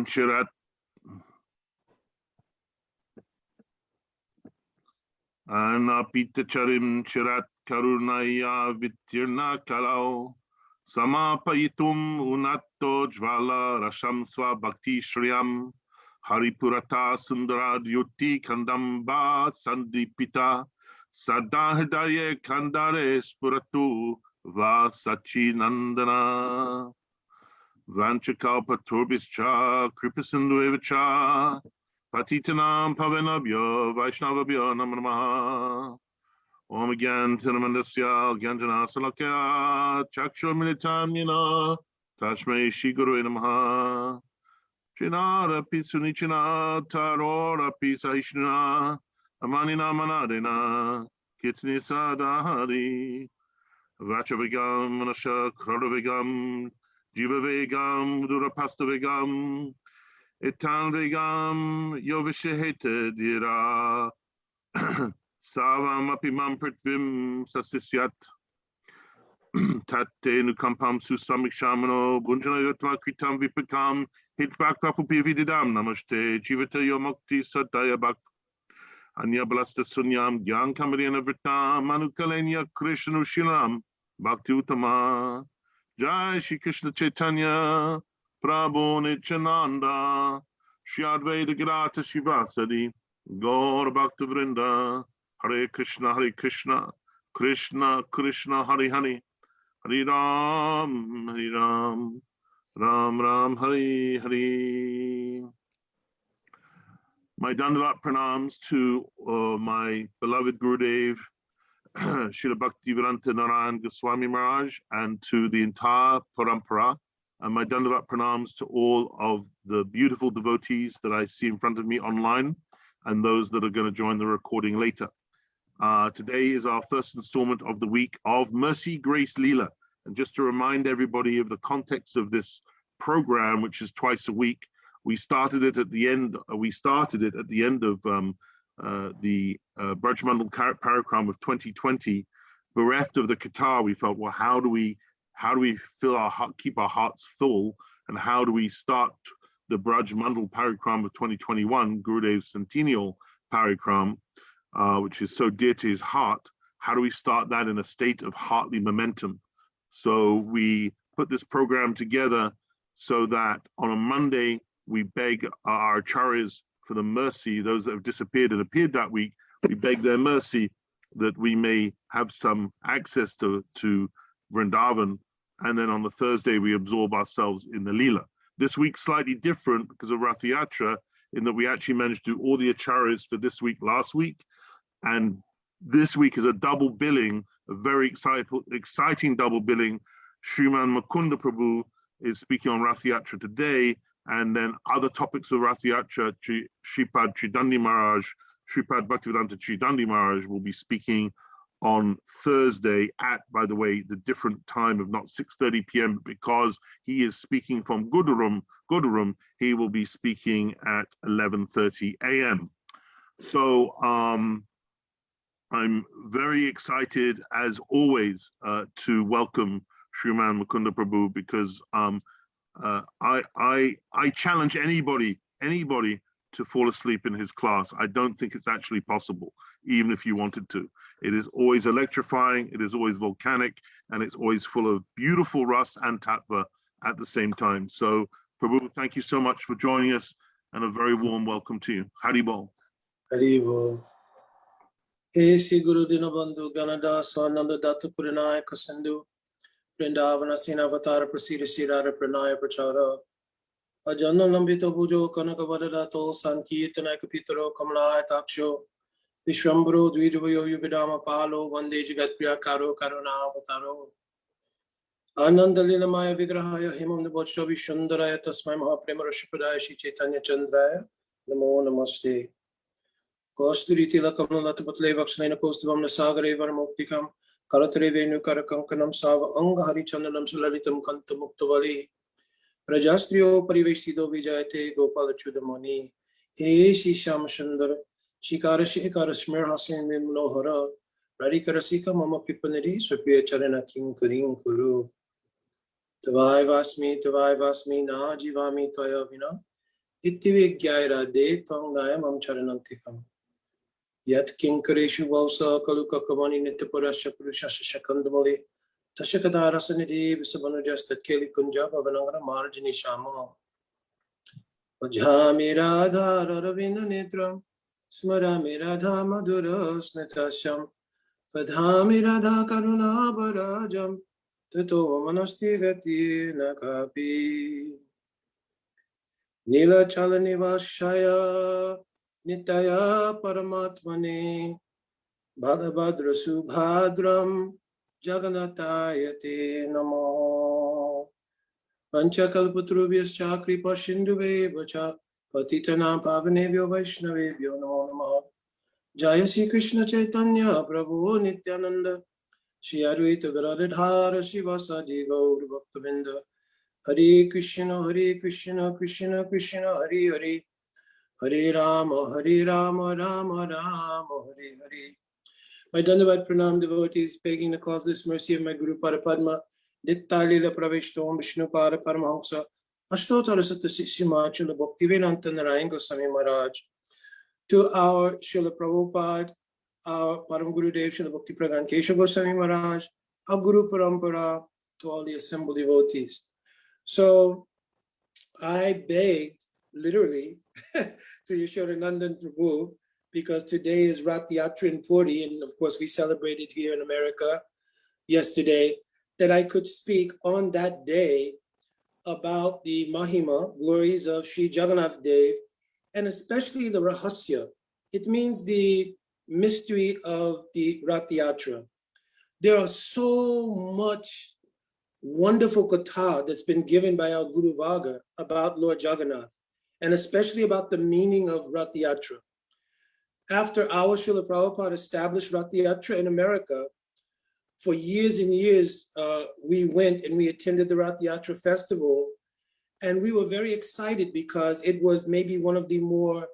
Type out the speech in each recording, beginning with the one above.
charim chirat Anapita charim chirat karunaya vitirna kalau Samapayitum unatto jvala rasham swa bhakti shriyam Haripurata sundara yuti kandamba sandipita Sadahdaye kandare spuratu va sachinandana Vanchakalpa turbischa kripasindu evacha Patitanam pavanabhyo vaishnavabhyo namah Om Gyan Tinamandasya Gyanjana Salakya Chakshur Militam Yena Tashmai Shri Guru Namaha Chinara Pisunichina Tarora Pisahishna Amanina Manadina Kitni Sadahari Vachavigam Manasha Krodavigam Jivavigam Durapastavigam Etanvigam Yovishaheta Dira Savam apimam prithvim sasisyat Tate nukampam susamikshamano Gunjana yatva kritam vipakam Hitvakvapupi vididam Namaste Jivata yomokti satayabak Anya balasta sunyam Gyan kamarina vritam Manukalenya Krishna Shilam Bhakti Uttama Jai Shri Krishna Chaitanya Prabhu Nityananda Shri Advaita Gadata Shivasadi Gaur Bhakta Vrinda Hare Krishna, Krishna Krishna, Hare Hare, Hare Ram, Ram Ram, Hare Hare. My Dandavat pranams to my beloved Gurudev, Srila Bhaktivedanta Narayan Goswami Maharaj, and to the entire Parampara. And my Dandavat pranams to all of the beautiful devotees that I see in front of me online, and those that are going to join the recording later. Today is our first installment of the week of Mercy Grace Leela. And just to remind everybody of the context of this program, which is twice a week, we started it at the end of the Brajmandal Parikram of 2020, bereft of the Qatar. We felt, well, how do we fill our heart, keep our hearts full, and how do we start the Brajmandal Parikram of 2021, Gurudev's Centennial Parikram, which is so dear to his heart? How do we start that in a state of heartly momentum? So we put this program together so that on a Monday, we beg our acharyas for the mercy, those that have disappeared and appeared that week, we beg their mercy that we may have some access to Vrindavan. And then on the Thursday, we absorb ourselves in the Leela. This week, slightly different because of Rath Yatra, in that we actually managed to do all the acharyas for this week last week. And this week is a double billing, a very exciting double billing. Sriman Mukunda Prabhu is speaking on Rath Yatra today, and then other topics of Rath Yatra, Shripad Chidandi Maharaj, Shripad Bhaktivedanta Chidandi Maharaj will be speaking on Thursday at, by the way, the different time of not 6:30 p.m. because he is speaking from Gudurum, he will be speaking at 11:30 a.m. So I'm very excited, as always, to welcome Sriman Mukunda Prabhu, because I challenge anybody to fall asleep in his class. I don't think it's actually possible, even if you wanted to. It is always electrifying, it is always volcanic, and it's always full of beautiful ras and tattva at the same time. So, Prabhu, thank you so much for joining us, and a very warm welcome to you. Hari Bol. Hari Bol. Esi Guru Dinabandhu Ganada Swananda Datu Purinaya Kasandu Vrindavana Sinavatar Prasida Sirara Pranaya Prachara Ajana Lambito Bujo Kanakavadato Sankirtana Kapitaro Kamala Taksho Vishwambro Dvijayo Yubidama Palo Vande Jagatpriya Karo Karuna Avataro Ananda Lilamaya Vigrahaya Himam Nibocho Vishundaraya Tasmai Mahaprema Rashipadaya Shri Chaitanya Chandraya Namo Namaste Kosturi Tilakamala Tapatle Vaksana Kostavam Nasagare Varmuktikam Kalatare Venu Karakankanam Sava Anga Hari Chandanam Sulalitam Kanta Muktavali Rajastrio Pariveshtido Vijayate Gopala Chudamani He Shisham Sundar Shikara Shikara Smir Hasin Minohara Radikarasika Mama Pipaneri Swapiya Charana King Kuring Kuru Tavai Vasmi Na Jivami Toya Vina Iti Vigyaira De Tongayamam Charanantikam. Yat Kinkareshu Vausa Kaluka Kamani Nitipurasha Purushasha Shakandamali. Tashakada Rasanidi Visabanujas Keli Kunjab Avanangara Marjini Shamo. Vajhami Radha Ravinda Netram. Smarami Radha Madhura Smitasyam. Vadhami Radha Karuna Barajam. Tato Manasti Gati Nakapi. Nila Chalanivashaya Nitaya Paramatmane Bhagavadra Subhadram Jagannatayate Namo Panchakalpatrubhyascha Kripa Sindhuve Vacha Patitanam Pavanebhyo Vaishnavebhyo Namo Namaha Jaya Sri Krishna Chaitanya Prabhu Nityananda Shri Advaita Gadadhara Shivasadi Gaur Bhaktavinda Hare Krishna, Krishna Krishna, Hare Hare, Hare Rama, Rama Rama, Hare Hare. My Dandavat Pranam devotees, begging the causeless mercy of my Guru Parapadma, Ditta Lila Praveshtom Vishnu Pada Paramahamsa, Ashtotara Sata Sima Chula Bhaktivedanta Narayan Goswami Maharaj, to our Srila Prabhupada, our Param Guru Dev Srila Bhakti Pragan Keshav Goswami Maharaj, our Guru Parampara, to all the assembled devotees. So I begged, literally, to Yashodanandan Prabhu, because today is Rath Yatra in Puri, and of course we celebrated here in America yesterday, that I could speak on that day about the Mahima, glories of Sri Jagannath Dev, and especially the Rahasya. It means the mystery of the Rath Yatra. There are so much wonderful katha that's been given by our Guru Vaga about Lord Jagannath, and especially about the meaning of Rath Yatra. After our Srila Prabhupada established Rath Yatra in America, for years and years, we went and we attended the Rath Yatra festival, and we were very excited because it was maybe one of the more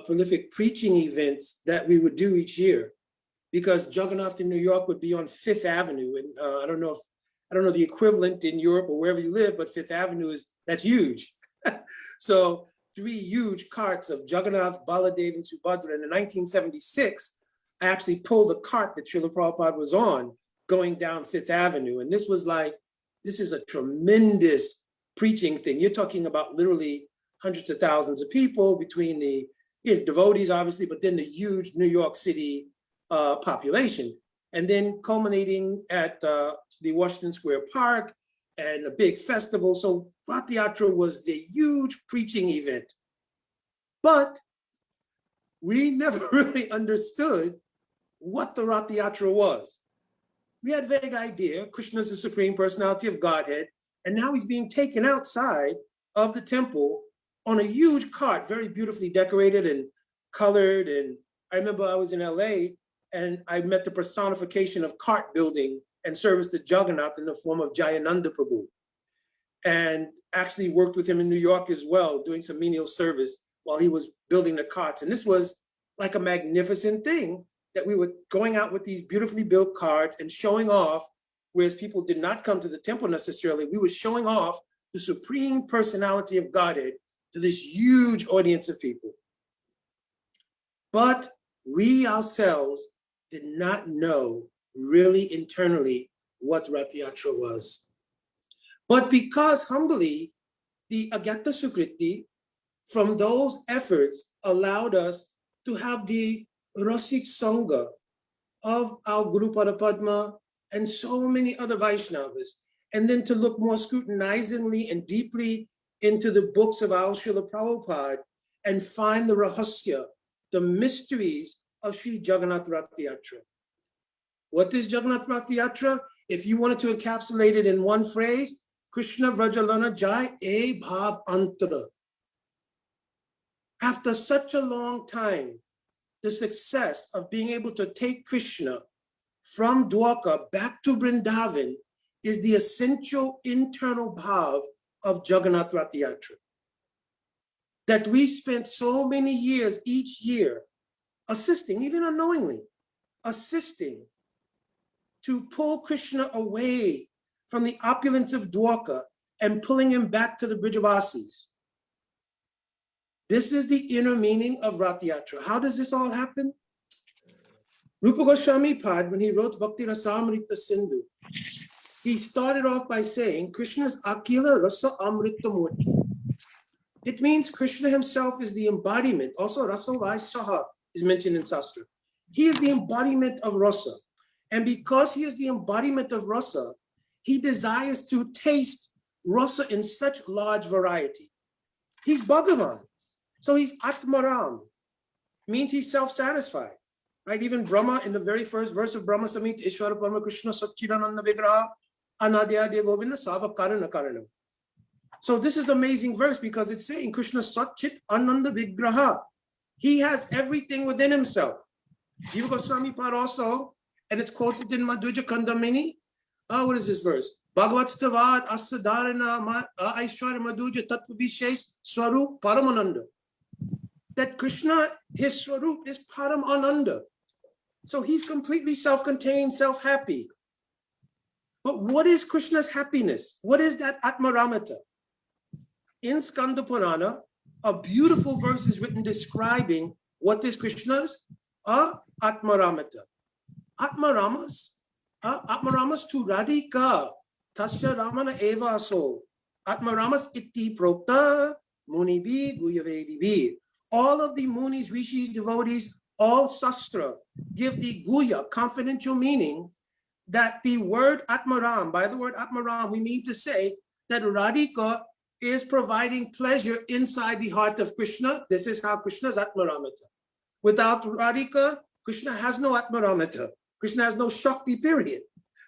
prolific preaching events that we would do each year, because Jagannath in New York would be on Fifth Avenue, and I don't know the equivalent in Europe or wherever you live, but Fifth Avenue that's huge. So 3 huge carts of Jagannath, Baladev, and Subhadra. And in 1976, I actually pulled the cart that Srila Prabhupada was on going down Fifth Avenue. And this is a tremendous preaching thing. You're talking about literally hundreds of thousands of people between the devotees, obviously, but then the huge New York City population. And then culminating at the Washington Square Park and a big festival. So Rath Yatra was the huge preaching event. But we never really understood what the Rath Yatra was. We had a vague idea. Krishna is the Supreme Personality of Godhead, and now he's being taken outside of the temple on a huge cart, very beautifully decorated and colored. And I remember I was in LA and I met the personification of cart building and service to Jagannath in the form of Jayananda Prabhu, and actually worked with him in New York as well, doing some menial service while he was building the carts. And this was like a magnificent thing, that we were going out with these beautifully built carts and showing off, whereas people did not come to the temple necessarily. We were showing off the Supreme Personality of Godhead to this huge audience of people. But we ourselves did not know really internally what Rath Yatra was. But because humbly, the Agyata Sukriti from those efforts allowed us to have the Rasik Sangha of our Guru Parapadma and so many other Vaishnavas, and then to look more scrutinizingly and deeply into the books of our Srila Prabhupada and find the Rahasya, the mysteries of Sri Jagannath Rath Yatra. What is Jagannath Rath Yatra? If you wanted to encapsulate it in one phrase, Krishna Vrajalana Jai E Bhav Antara. After such a long time, the success of being able to take Krishna from Dwarka back to Vrindavan is the essential internal bhav of Jagannath Rath Yatra. That we spent so many years each year assisting, even unknowingly, assisting to pull Krishna away from the opulence of Dwarka and pulling him back to the Brijavasis. This is the inner meaning of Rath Yatra. How does this all happen? Rupa Goswami Pad, when he wrote Bhakti Rasamrita Sindhu, he started off by saying Krishna's Akila Rasa Amrita Murti. It means Krishna himself is the embodiment. Also, Rasa Vaishaha is mentioned in Sastra. He is the embodiment of Rasa. And because he is the embodiment of Rasa, he desires to taste Rasa in such large variety. He's Bhagavan. So he's Atmaram, means he's self-satisfied. Right? Even Brahma, in the very first verse of Brahma Samhita, Ishvara Parama Krishna Satchidananda Vigraha Anadyadya Govinda Sava Karana Karanam. So this is an amazing verse because it's saying Krishna Satchit Ananda Vigraha. He has everything within himself. Jiva Goswami Pad also, and it's quoted in Madhuja Kandamini. What is this verse? Bhagavat Stavad Asadarana Aishwara Madhuja Tattva Vishesh Swarup Paramananda. That Krishna, his Swarup is Param Ananda. So he's completely self-contained, self-happy. But what is Krishna's happiness? What is that Atmaramata? In Skanda Purana, a beautiful verse is written describing what is Krishna's Atmaramata. Atmaramas tu Radhika Tasya Ramana Eva so. Atmaramas iti prokta munibi guyavedibi. All of the munis, rishis, devotees, all sastra give the guya, confidential meaning, that the word Atmaram, by the word Atmaram, we mean to say that Radhika is providing pleasure inside the heart of Krishna. This is how Krishna's Atmaramata. Without Radhika, Krishna has no Atmaramata. Krishna has no Shakti, period.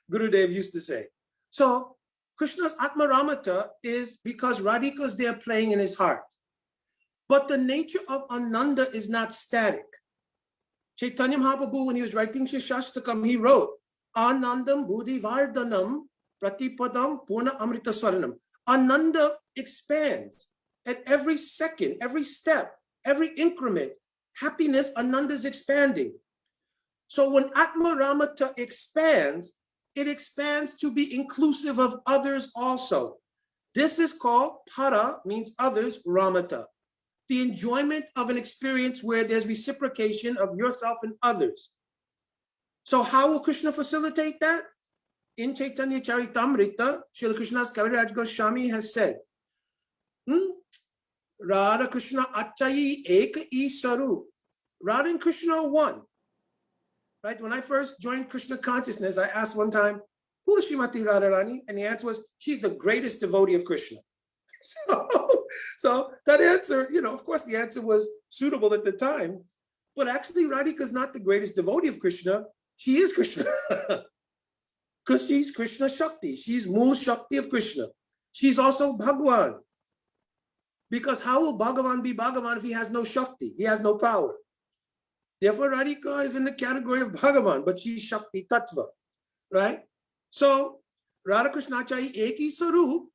Gurudev used to say. So Krishna's Atmaramata is because Radhika is there playing in his heart. But the nature of Ananda is not static. Chaitanya Mahaprabhu, when he was writing Shashtakam, he wrote, Anandam Buddhi Vardhanam Pratipadam Purna Amrita Swaranam. Ananda expands at every second, every step, every increment. Happiness, Ananda is expanding. So when Atmaramata expands, it expands to be inclusive of others also. This is called para, means others, Ramata. The enjoyment of an experience where there's reciprocation of yourself and others. So how will Krishna facilitate that? In Chaitanya Charitamrita, Srila Krishna's Kaviraj Goswami has said, Radha Krishna Achayi Eka Isaru. Radha and Krishna are one. Right? When I first joined Krishna consciousness, I asked one time, who is Srimati Radharani? And the answer was, she's the greatest devotee of Krishna. So that answer, of course, the answer was suitable at the time. But actually, Radhika is not the greatest devotee of Krishna. She is Krishna. Because she's Krishna Shakti. She's Mool Shakti of Krishna. She's also Bhagwan. Because how will Bhagavan be Bhagavan if he has no Shakti? He has no power. Therefore, Radhika is in the category of Bhagavan, but she's Shakti Tattva. Right? So, Radha Krishna Chai Eki Sarup,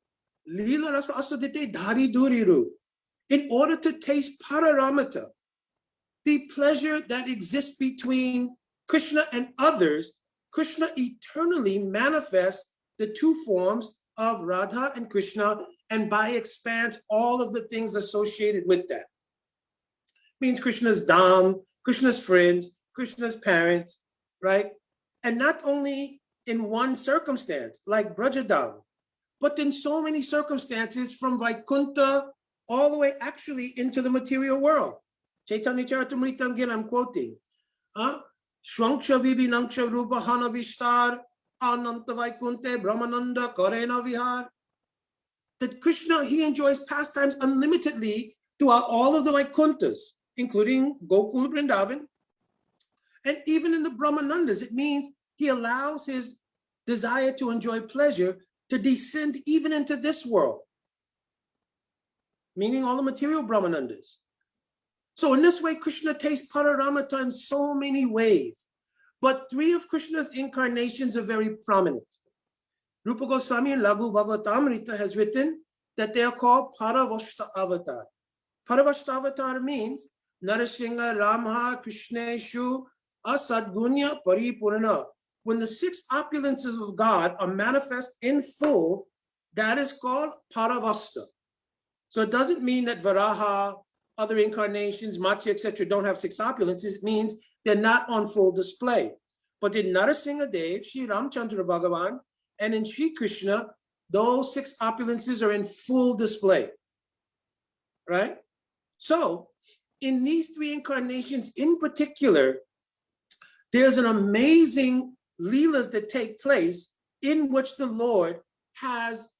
Leela Rasa Asadite Dhari Duri Rup. In order to taste Pararamata, the pleasure that exists between Krishna and others, Krishna eternally manifests the two forms of Radha and Krishna, and by expanse, all of the things associated with that. Means Krishna's Dham, Krishna's friends, Krishna's parents, right? And not only in one circumstance, like Brajadam, but in so many circumstances from Vaikuntha all the way actually into the material world. Chaitanya Charitamrita, again, I'm quoting. Shranksha Vibhinangsha Rupa Hana Vishtar Ananta Vaikunte Brahmananda Karena Vihar. That Krishna, he enjoys pastimes unlimitedly throughout all of the Vaikunthas, including Gokul Vrindavan. And even in the Brahmanandas, it means he allows his desire to enjoy pleasure to descend even into this world, meaning all the material Brahmanandas. So in this way, Krishna tastes Pararamata in so many ways. But three of Krishna's incarnations are very prominent. Rupa Goswami in Laghu Bhagavatamrita has written that they are called Paravashta Avatar. Paravashta Avatar means Narasingha Ramha Krishneshu Asadgunya Paripurana. When the six opulences of God are manifest in full, that is called Paravasta. So it doesn't mean that Varaha other incarnations, Machi, etc., don't have 6 opulences, it means they're not on full display. But in Narasimhadev, Sri Ramchandra Bhagavan, and in Sri Krishna, those 6 opulences are in full display, right? So in these 3 incarnations in particular, there's an amazing leelas that take place in which the Lord has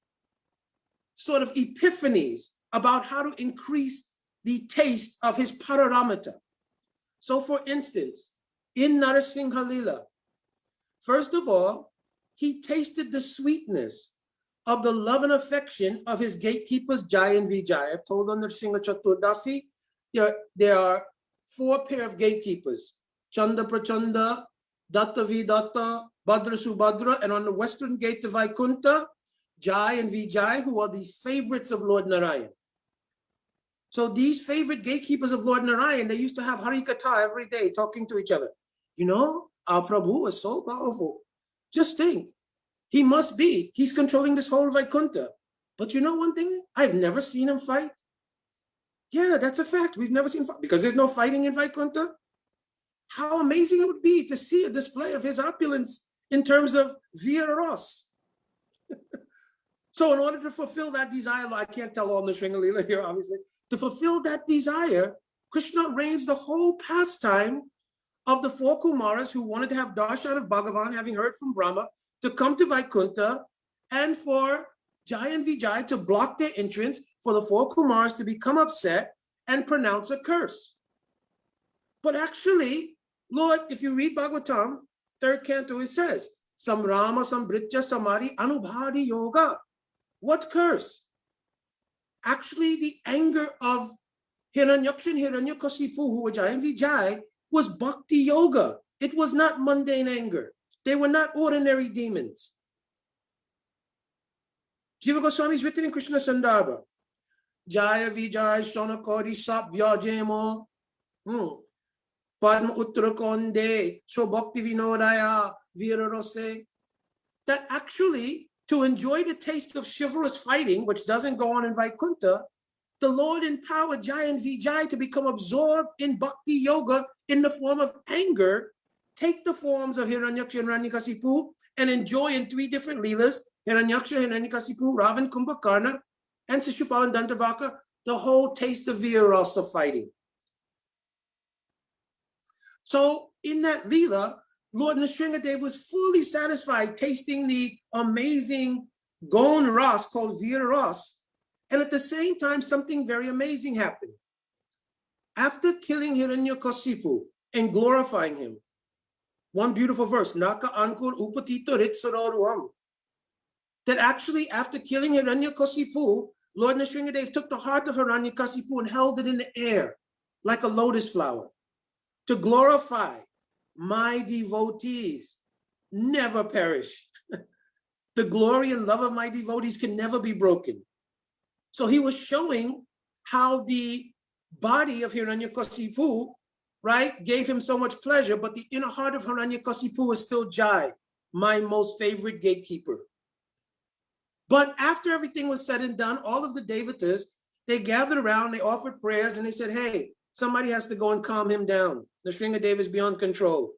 sort of epiphanies about how to increase the taste of his pararamita. So for instance, in Narasimha Lila, first of all, he tasted the sweetness of the love and affection of his gatekeepers, Jai and Vijay. I've told on Narasimha Chaturdasi, there are 4 pair of gatekeepers, Chanda Prachanda, Datta Vidatta, Bhadra Subhadra, and on the western gate to Vaikunta, Jai and Vijay, who are the favorites of Lord Narayan. So these favorite gatekeepers of Lord Narayan, they used to have Harikatha every day talking to each other. You know, our Prabhu is so powerful. Just think, he's controlling this whole Vaikunta. But you know one thing? I've never seen him fight. Yeah, that's a fact. We've never seen fight because there's no fighting in Vaikunta. How amazing it would be to see a display of his opulence in terms of Veera Ras. So in order to fulfill that desire, I can't tell all the Sringalila here, obviously. To fulfill that desire, Krishna arranged the whole pastime of the 4 Kumaras who wanted to have darshan of Bhagavan, having heard from Brahma, to come to Vaikunta, and for Jai and Vijay to block their entrance, for the 4 Kumaras to become upset and pronounce a curse. But actually, Lord, if you read Bhagavatam, 3rd canto, it says, Samrama Sambritya Samari Anubhadi Yoga. What curse? Actually, the anger of Hiranyaksha and Hiranyakasipu, who were Jai and Vijay, was bhakti yoga. It was not mundane anger. They were not ordinary demons. Jiva Goswami is written in Krishna Sandarbha. Jaya Vijay Sonakori Sap Vyajemo Padma Uttarakonde Swabhakti Vinodaya Virarose. That actually, to enjoy the taste of chivalrous fighting, which doesn't go on in Vaikunta, the Lord empowered Jai and Vijay to become absorbed in bhakti yoga in the form of anger, take the forms of Hiranyaksha and Hiranyakasipu, and enjoy in 3 different leelas, Hiranyaksha, Hiranyakasipu, Ravan, Kumbhakarna, and Sishupal and Dantavaka, the whole taste of Veera Rasa fighting. So in that leela, Lord Nrsingadev was fully satisfied tasting the amazing Gaun Ras called Veera Ras, and at the same time, something very amazing happened. After killing Hiranyakasipu and glorifying him, one beautiful verse, Naka Ankur Upatito Ritsaroruam, that actually after killing Hiranyakasipu, Lord Nrsingadev took the heart of Hiranyakasipu and held it in the air like a lotus flower to glorify my devotees never perish. The glory and love of my devotees can never be broken. So he was showing how the body of Hiranyakasipu, right, gave him so much pleasure, but the inner heart of Hiranyakasipu was still Jai, my most favorite gatekeeper. But after everything was said and done, all of the devatas, they gathered around, they offered prayers, and they said, hey, somebody has to go and calm him down. Nrsingadev is beyond control.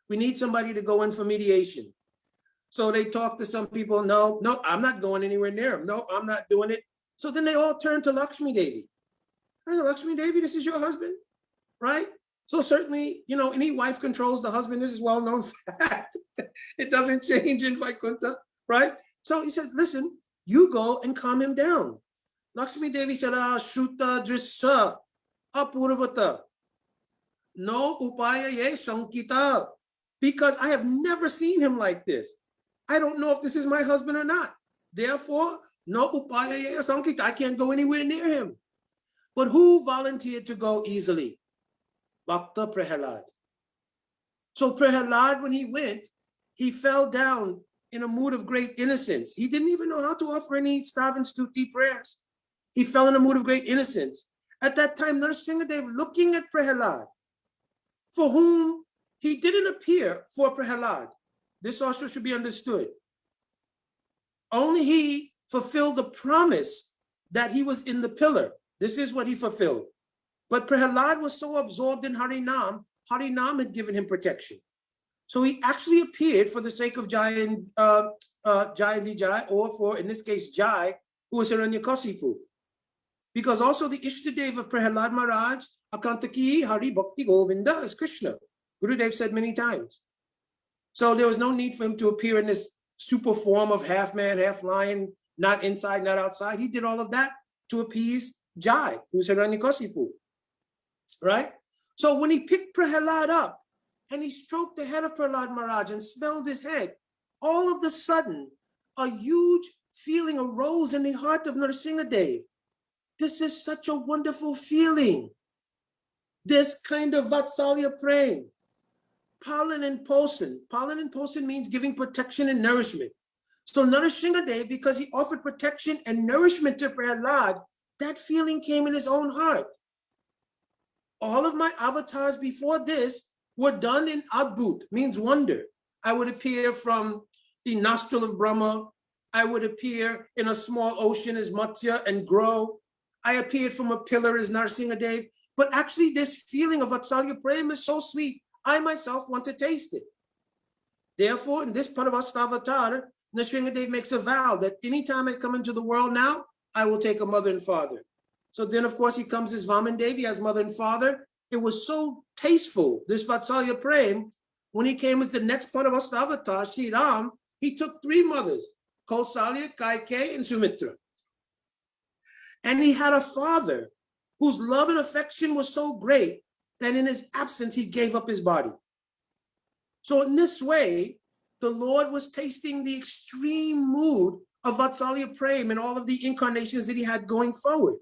We need somebody to go in for mediation. So they talked to some people, no, I'm not going anywhere near him. No, I'm not doing it. So then they all turned to Lakshmi Devi. Hey, Lakshmi Devi, this is your husband, right? So certainly, you know, any wife controls the husband. This is well-known fact. It doesn't change in Vaikunta, right? So he said, listen, you go and calm him down. Lakshmi Devi said, Shruta Drissa Apurvata. No upaya ye sankita. Because I have never seen him like this. I don't know if this is my husband or not. Therefore, no upaya ye sankita. I can't go anywhere near him. But who volunteered to go easily? Bhakta Prahalad. So Prahalad, when he went, he fell down in a mood of great innocence. He didn't even know how to offer any stav and stuti prayers. He fell in a mood of great innocence. At that time, Nrsingadev, looking at Prahalad, for whom he didn't appear for Prahalad. This also should be understood. Only he fulfilled the promise that he was in the pillar. This is what he fulfilled. But Prahalad was so absorbed in Harinam, Harinam had given him protection. So he actually appeared for the sake of Jai and Vijay, or for, in this case, Jai, who was Hiranyakasipu. Because also the Ishtadev of Prahalad Maharaj, Akantaki Hari Bhakti Govinda, is Krishna. Gurudev said many times. So there was no need for him to appear in this super form of half man, half lion, not inside, not outside. He did all of that to appease Jai, who's Hiranyakasipu, right? So when he picked Prahalad up and he stroked the head of Prahalad Maharaj and smelled his head, all of a sudden, a huge feeling arose in the heart of Narasimhadev. This is such a wonderful feeling. This kind of Vatsalya praying. Palan and Posan means giving protection and nourishment. So Narasimhadev, because he offered protection and nourishment to Prahalad, that feeling came in his own heart. All of my avatars before this were done in Adbhut, means wonder. I would appear from the nostril of Brahma. I would appear in a small ocean as Matsya and grow. I appeared from a pillar as Narasimhadev. But actually this feeling of Vatsalya Prem is so sweet, I myself want to taste it. Therefore, in this part of Astavatar, Narasimhadev makes a vow that anytime I come into the world now, I will take a mother and father. So then, of course, he comes as Vaman Devi, as mother and father. It was so tasteful, this Vatsalya Prem. When he came as the next part of Astavatar, Sri Ram, he took 3 mothers, Kausalya, Kaikeyi, and Sumitra. And he had a father whose love and affection was so great that in his absence, he gave up his body. So in this way, the Lord was tasting the extreme mood of Vatsalya Prem and all of the incarnations that he had going forward.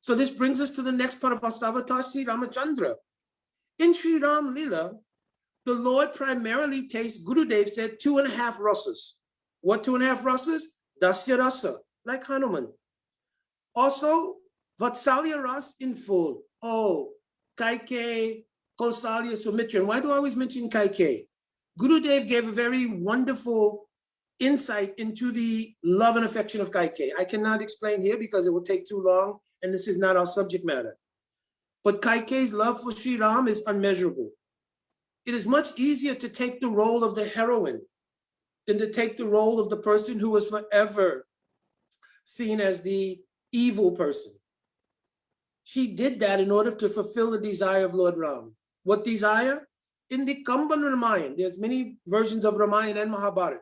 So this brings us to the next part of Astavatar, Sri Ramachandra. In Sri Ram Lila, the Lord primarily tastes, Gurudev said, 2.5 rasas. What 2.5 rasas? Dasya rasa, like Hanuman. Also, Vatsalya ras in full. Oh, Kaikeyi, Kausalya, Sumitra. And why do I always mention Kaikeyi? Gurudev gave a very wonderful insight into the love and affection of Kaikeyi. I cannot explain here because it will take too long, and this is not our subject matter. But Kaikeyi's love for Sri Ram is unmeasurable. It is much easier to take the role of the heroine than to take the role of the person who was forever seen as the evil person. She did that in order to fulfill the desire of Lord Ram. What desire? In the Kamban Ramayana, there's many versions of Ramayana and Mahabharata.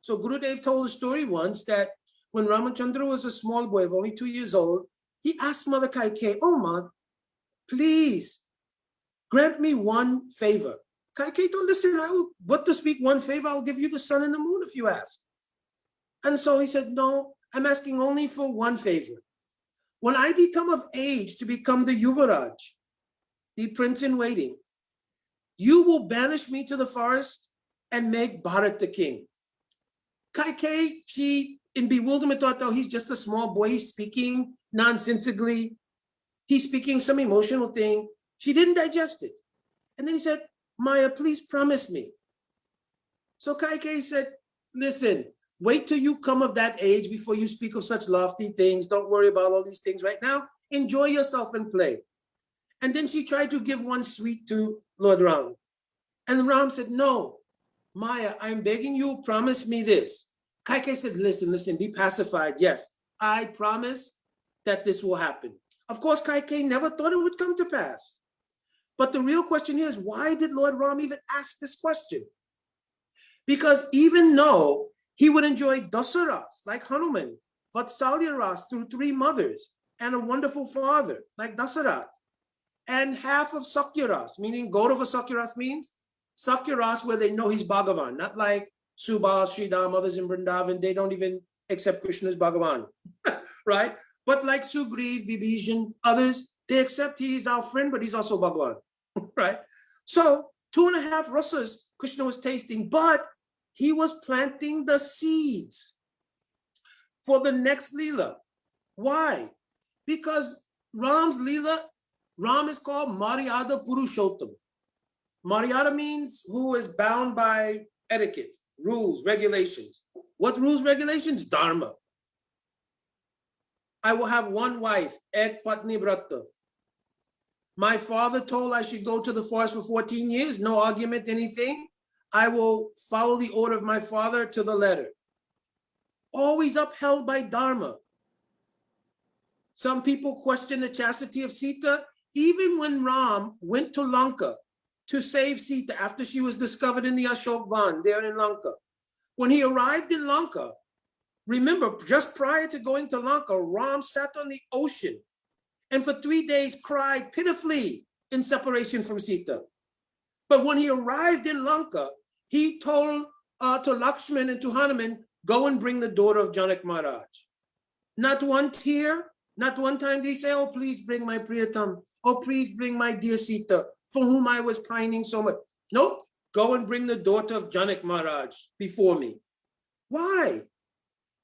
So Gurudev told a story once that when Ramachandra was a small boy of only 2 years old, he asked Mother Kaikeyi, "Oh, Ma, please grant me one favor." Kaikeyi told, "Listen, but to speak one favor, I'll give you the sun and the moon if you ask." And so he said, "No, I'm asking only for one favor. When I become of age to become the Yuvaraj, the prince in waiting, you will banish me to the forest and make Bharat the king." Kaikeyi, she in bewilderment thought, oh, he's just a small boy, he's speaking nonsensically, he's speaking some emotional thing. She didn't digest it. And then he said, "Maya, please promise me." So Kaikeyi said, "Listen, wait till you come of that age before you speak of such lofty things. Don't worry about all these things right now. Enjoy yourself and play." And then she tried to give one sweet to Lord Ram. And Ram said, "No, Maya, I'm begging you, promise me this." Kaikeyi said, listen, be pacified. Yes, I promise that this will happen. Of course, Kaikeyi never thought it would come to pass. But the real question here is, why did Lord Ram even ask this question? Because even though he would enjoy Dasaras, like Hanuman, Vatsalya ras through 3 mothers, and a wonderful father, like Dasarat, and half of Sakyaras, meaning Gaurava Sakyaras means Sakyaras where they know he's Bhagavan, not like Subhas, Sridham, others in Vrindavan, they don't even accept Krishna as Bhagavan, right? But like Sugriv, Vibhishan, others, they accept he is our friend, but he's also Bhagavan, right? So 2.5 rasas Krishna was tasting, but he was planting the seeds for the next Leela. Why? Because Ram's Leela, Ram is called Maryada Purushottam. Maryada means who is bound by etiquette, rules, regulations. What rules, regulations? Dharma. I will have one wife, Ek Patni Vrata. My father told I should go to the forest for 14 years, no argument, anything. I will follow the order of my father to the letter. Always upheld by Dharma. Some people question the chastity of Sita. Even when Ram went to Lanka to save Sita after she was discovered in the Ashok Van there in Lanka, when he arrived in Lanka, remember, just prior to going to Lanka, Ram sat on the ocean and for 3 days cried pitifully in separation from Sita. But when he arrived in Lanka, he told to Lakshman and to Hanuman, go and bring the daughter of Janak Maharaj. Not one tear, not one time did he say, oh, please bring my Priyatam. Oh, please bring my dear Sita, for whom I was pining so much. Nope, go and bring the daughter of Janak Maharaj before me. Why?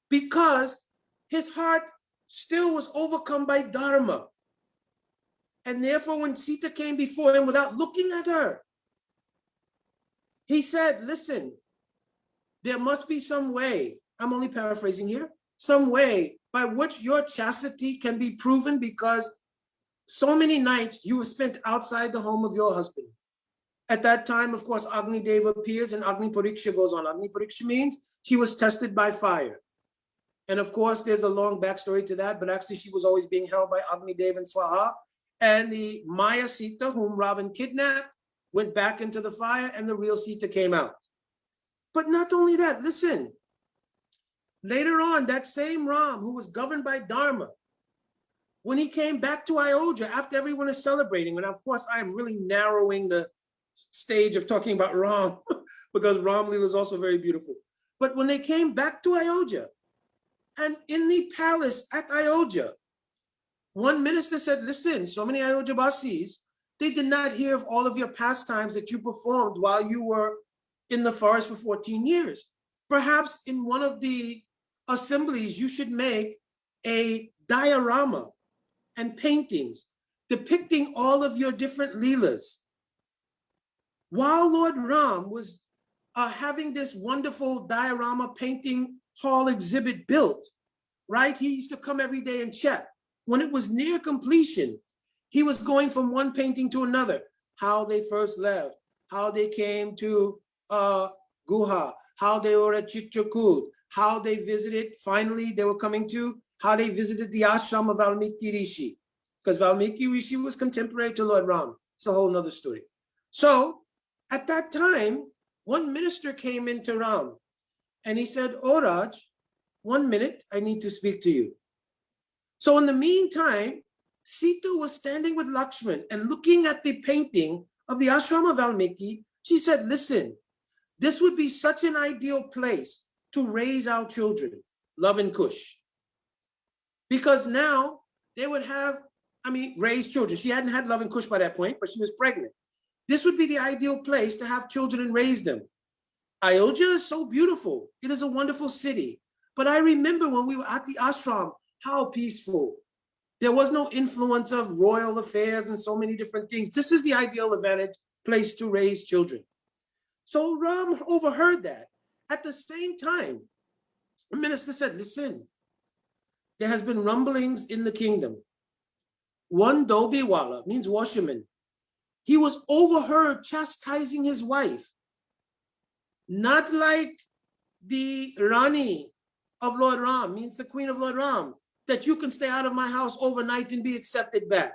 Because his heart still was overcome by Dharma. And therefore, when Sita came before him without looking at her, he said, listen, there must be some way, I'm only paraphrasing here, some way by which your chastity can be proven, because so many nights you were spent outside the home of your husband. At that time, of course, Agni Deva appears and Agni Pariksha goes on. Agni Pariksha means she was tested by fire. And of course, there's a long backstory to that, but actually she was always being held by Agni Deva and Swaha. And the Maya Sita, whom Ravan kidnapped, went back into the fire and the real Sita came out. But not only that, listen, later on, that same Ram who was governed by Dharma, when he came back to Ayodhya after everyone is celebrating, and of course I am really narrowing the stage of talking about Ram because Ram Leela is also very beautiful. But when they came back to Ayodhya, and in the palace at Ayodhya, one minister said, listen, so many Ayodhya Basis, they did not hear of all of your pastimes that you performed while you were in the forest for 14 years. Perhaps in one of the assemblies, you should make a diorama and paintings depicting all of your different Leelas. While Lord Ram was having this wonderful diorama painting hall exhibit built, right? He used to come every day and check. When it was near completion, he was going from one painting to another, how they first left, how they came to Guha, how they were at Chitrakud, how they visited, finally they were coming to, how they visited the ashram of Valmiki Rishi, because Valmiki Rishi was contemporary to Lord Ram. It's a whole nother story. So at that time, one minister came into Ram and he said, "Oh Raj, 1 minute, I need to speak to you." So in the meantime, Sita was standing with Lakshman and looking at the painting of the ashram of Valmiki. She said, listen, this would be such an ideal place to raise our children, Love and Kush. Because now they would have, raised children. She hadn't had Love and Kush by that point, but she was pregnant. This would be the ideal place to have children and raise them. Ayodhya is so beautiful. It is a wonderful city. But I remember when we were at the ashram, how peaceful. There was no influence of royal affairs and so many different things. This is the ideal advantage place to raise children. So Ram overheard that. At the same time, the minister said, listen, there has been rumblings in the kingdom. One Dobiwala, means washerman, he was overheard chastising his wife. Not like the Rani of Lord Ram, means the queen of Lord Ram, that you can stay out of my house overnight and be accepted back.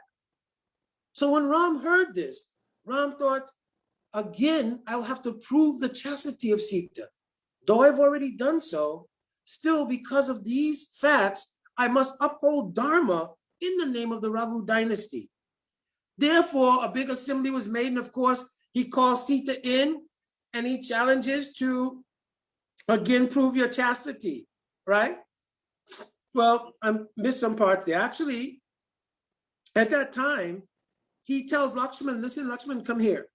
So when Ram heard this, Ram thought, again, I'll have to prove the chastity of Sita. Though I've already done so, still because of these facts, I must uphold Dharma in the name of the Raghu dynasty. Therefore, a big assembly was made, and of course, he calls Sita in and he challenges to, again, prove your chastity, right? Well, I missed some parts there. Actually, at that time, he tells Lakshman, listen, Lakshman, come here.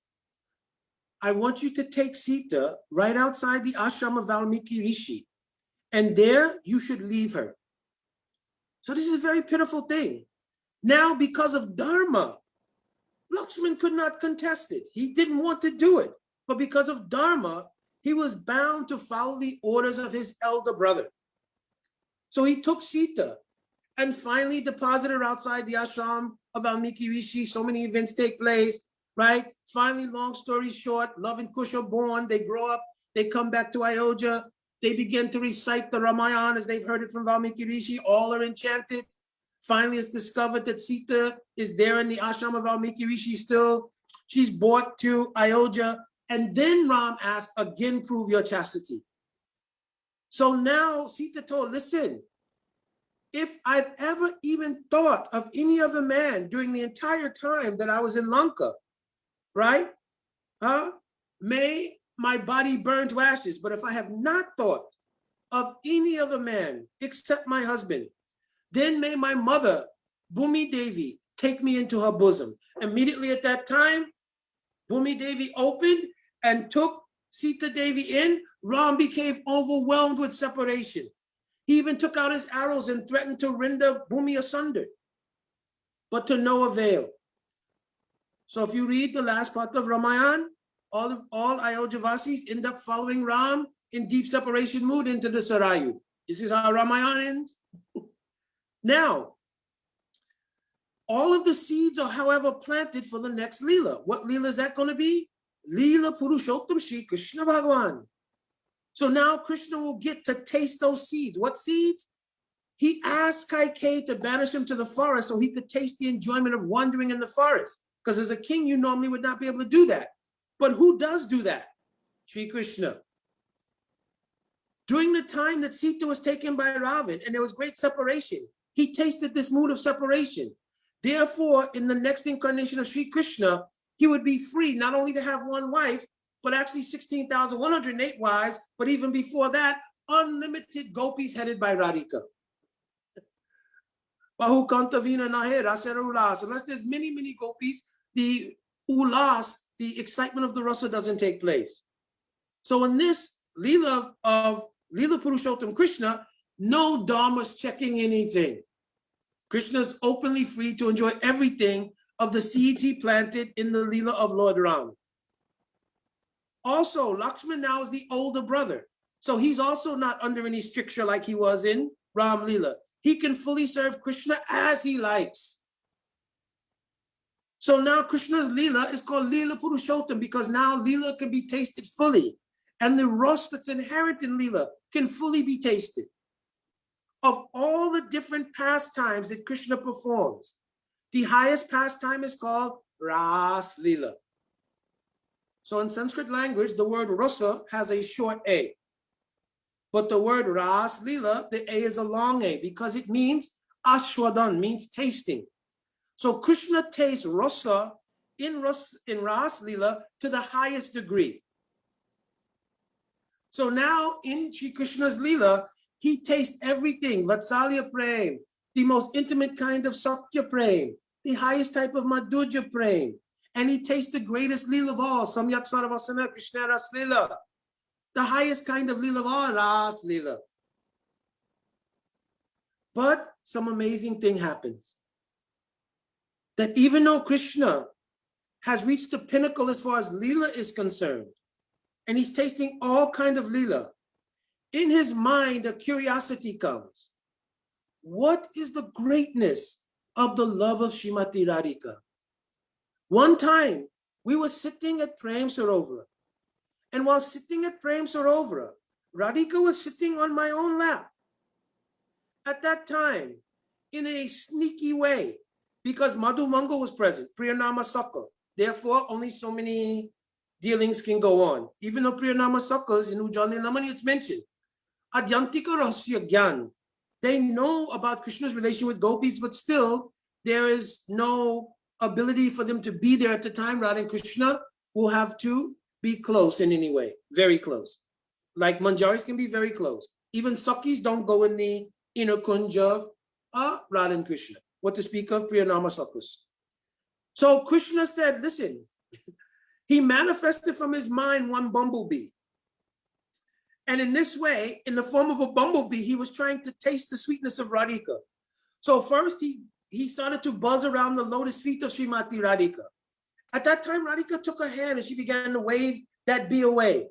I want you to take Sita right outside the ashram of Valmiki Rishi, and there you should leave her. So this is a very pitiful thing. Now, because of Dharma, Lakshman could not contest it. He didn't want to do it, but because of Dharma, he was bound to follow the orders of his elder brother. So he took Sita and finally deposited her outside the ashram of Valmiki Rishi. So many events take place, right? Finally, long story short, Love and Kush are born. They grow up. They come back to Ayodhya. They begin to recite the Ramayana as they've heard it from Valmiki Rishi. All are enchanted. Finally, it's discovered that Sita is there in the ashram of Valmiki Rishi still. She's brought to Ayodhya. And then Ram asked, again, prove your chastity. So now Sita told, listen, if I've ever even thought of any other man during the entire time that I was in Lanka, right? May my body burn to ashes. But if I have not thought of any other man except my husband, then may my mother, Bhumi Devi, take me into her bosom. Immediately at that time, Bhumi Devi opened and took Sita Devi in. Ram became overwhelmed with separation. He even took out his arrows and threatened to render Bhumi asunder, but to no avail. So if you read the last part of Ramayana, all Ayodhyavasis end up following Ram in deep separation mood into the Sarayu. This is how Ramayana ends. Now, all of the seeds are, however, planted for the next Leela. What Leela is that going to be? Leela Purushottam Shri Krishna Bhagavan. So now Krishna will get to taste those seeds. What seeds? He asked Kaikeyi to banish him to the forest so he could taste the enjoyment of wandering in the forest. Because as a king, you normally would not be able to do that. But who does do that? Sri Krishna. During the time that Sita was taken by Ravan and there was great separation, he tasted this mood of separation. Therefore, in the next incarnation of Sri Krishna, he would be free not only to have one wife, but actually 16,108 wives, but even before that, unlimited gopis headed by Radhika. Unless there's many gopis, the ulas, the excitement of the rasa doesn't take place. So in this Leela of Leela Purushottam Krishna, no dharma's checking anything. Krishna's openly free to enjoy everything of the seeds he planted in the Leela of Lord Ram. Also, Lakshman now is the older brother. So he's also not under any stricture like he was in Ram Leela. He can fully serve Krishna as he likes. So now Krishna's Leela is called Leela Purushottam because now Leela can be tasted fully. And the rasa that's inherent in Leela can fully be tasted. Of all the different pastimes that Krishna performs, the highest pastime is called Ras Leela. So in Sanskrit language, the word rasa has a short A. But the word Ras Leela, the A is a long A because it means Ashwadan, means tasting. So Krishna tastes rasa in Ras Leela to the highest degree. So now in Sri Krishna's Leela, he tastes everything, Vatsalya Prem, the most intimate kind of Sakya Prem, the highest type of Madhurya Prem. And he tastes the greatest Leela of all, Samyak Saravasana Krishna Ras Leela, the highest kind of Leela of all, Ras Leela. But some amazing thing happens. That even though Krishna has reached the pinnacle as far as Leela is concerned, and he's tasting all kind of Leela, in his mind, a curiosity comes. What is the greatness of the love of Srimati Radhika? One time, we were sitting at Prem Sarovara. And while sitting at Prem Sarovara, Radhika was sitting on my own lap. At that time, in a sneaky way, because Madhu Mangal was present, Priyanama Sakha. Therefore, only so many dealings can go on. Even though Priyanama Sakhas in Ujjwal Lamani, it's mentioned. Adyantika Rahasya Gyan. They know about Krishna's relation with gopis, but still there is no ability for them to be there at the time. Radha and Krishna will have to be close in any way, very close. Like Manjaris can be very close. Even Sakhis don't go in the inner kunj of Radha and Krishna. What to speak of Priyanama Sakhas. So Krishna said, listen, he manifested from his mind one bumblebee. And in this way, in the form of a bumblebee, he was trying to taste the sweetness of Radhika. So first he started to buzz around the lotus feet of Srimati Radhika. At that time, Radhika took her hand and she began to wave that bee away.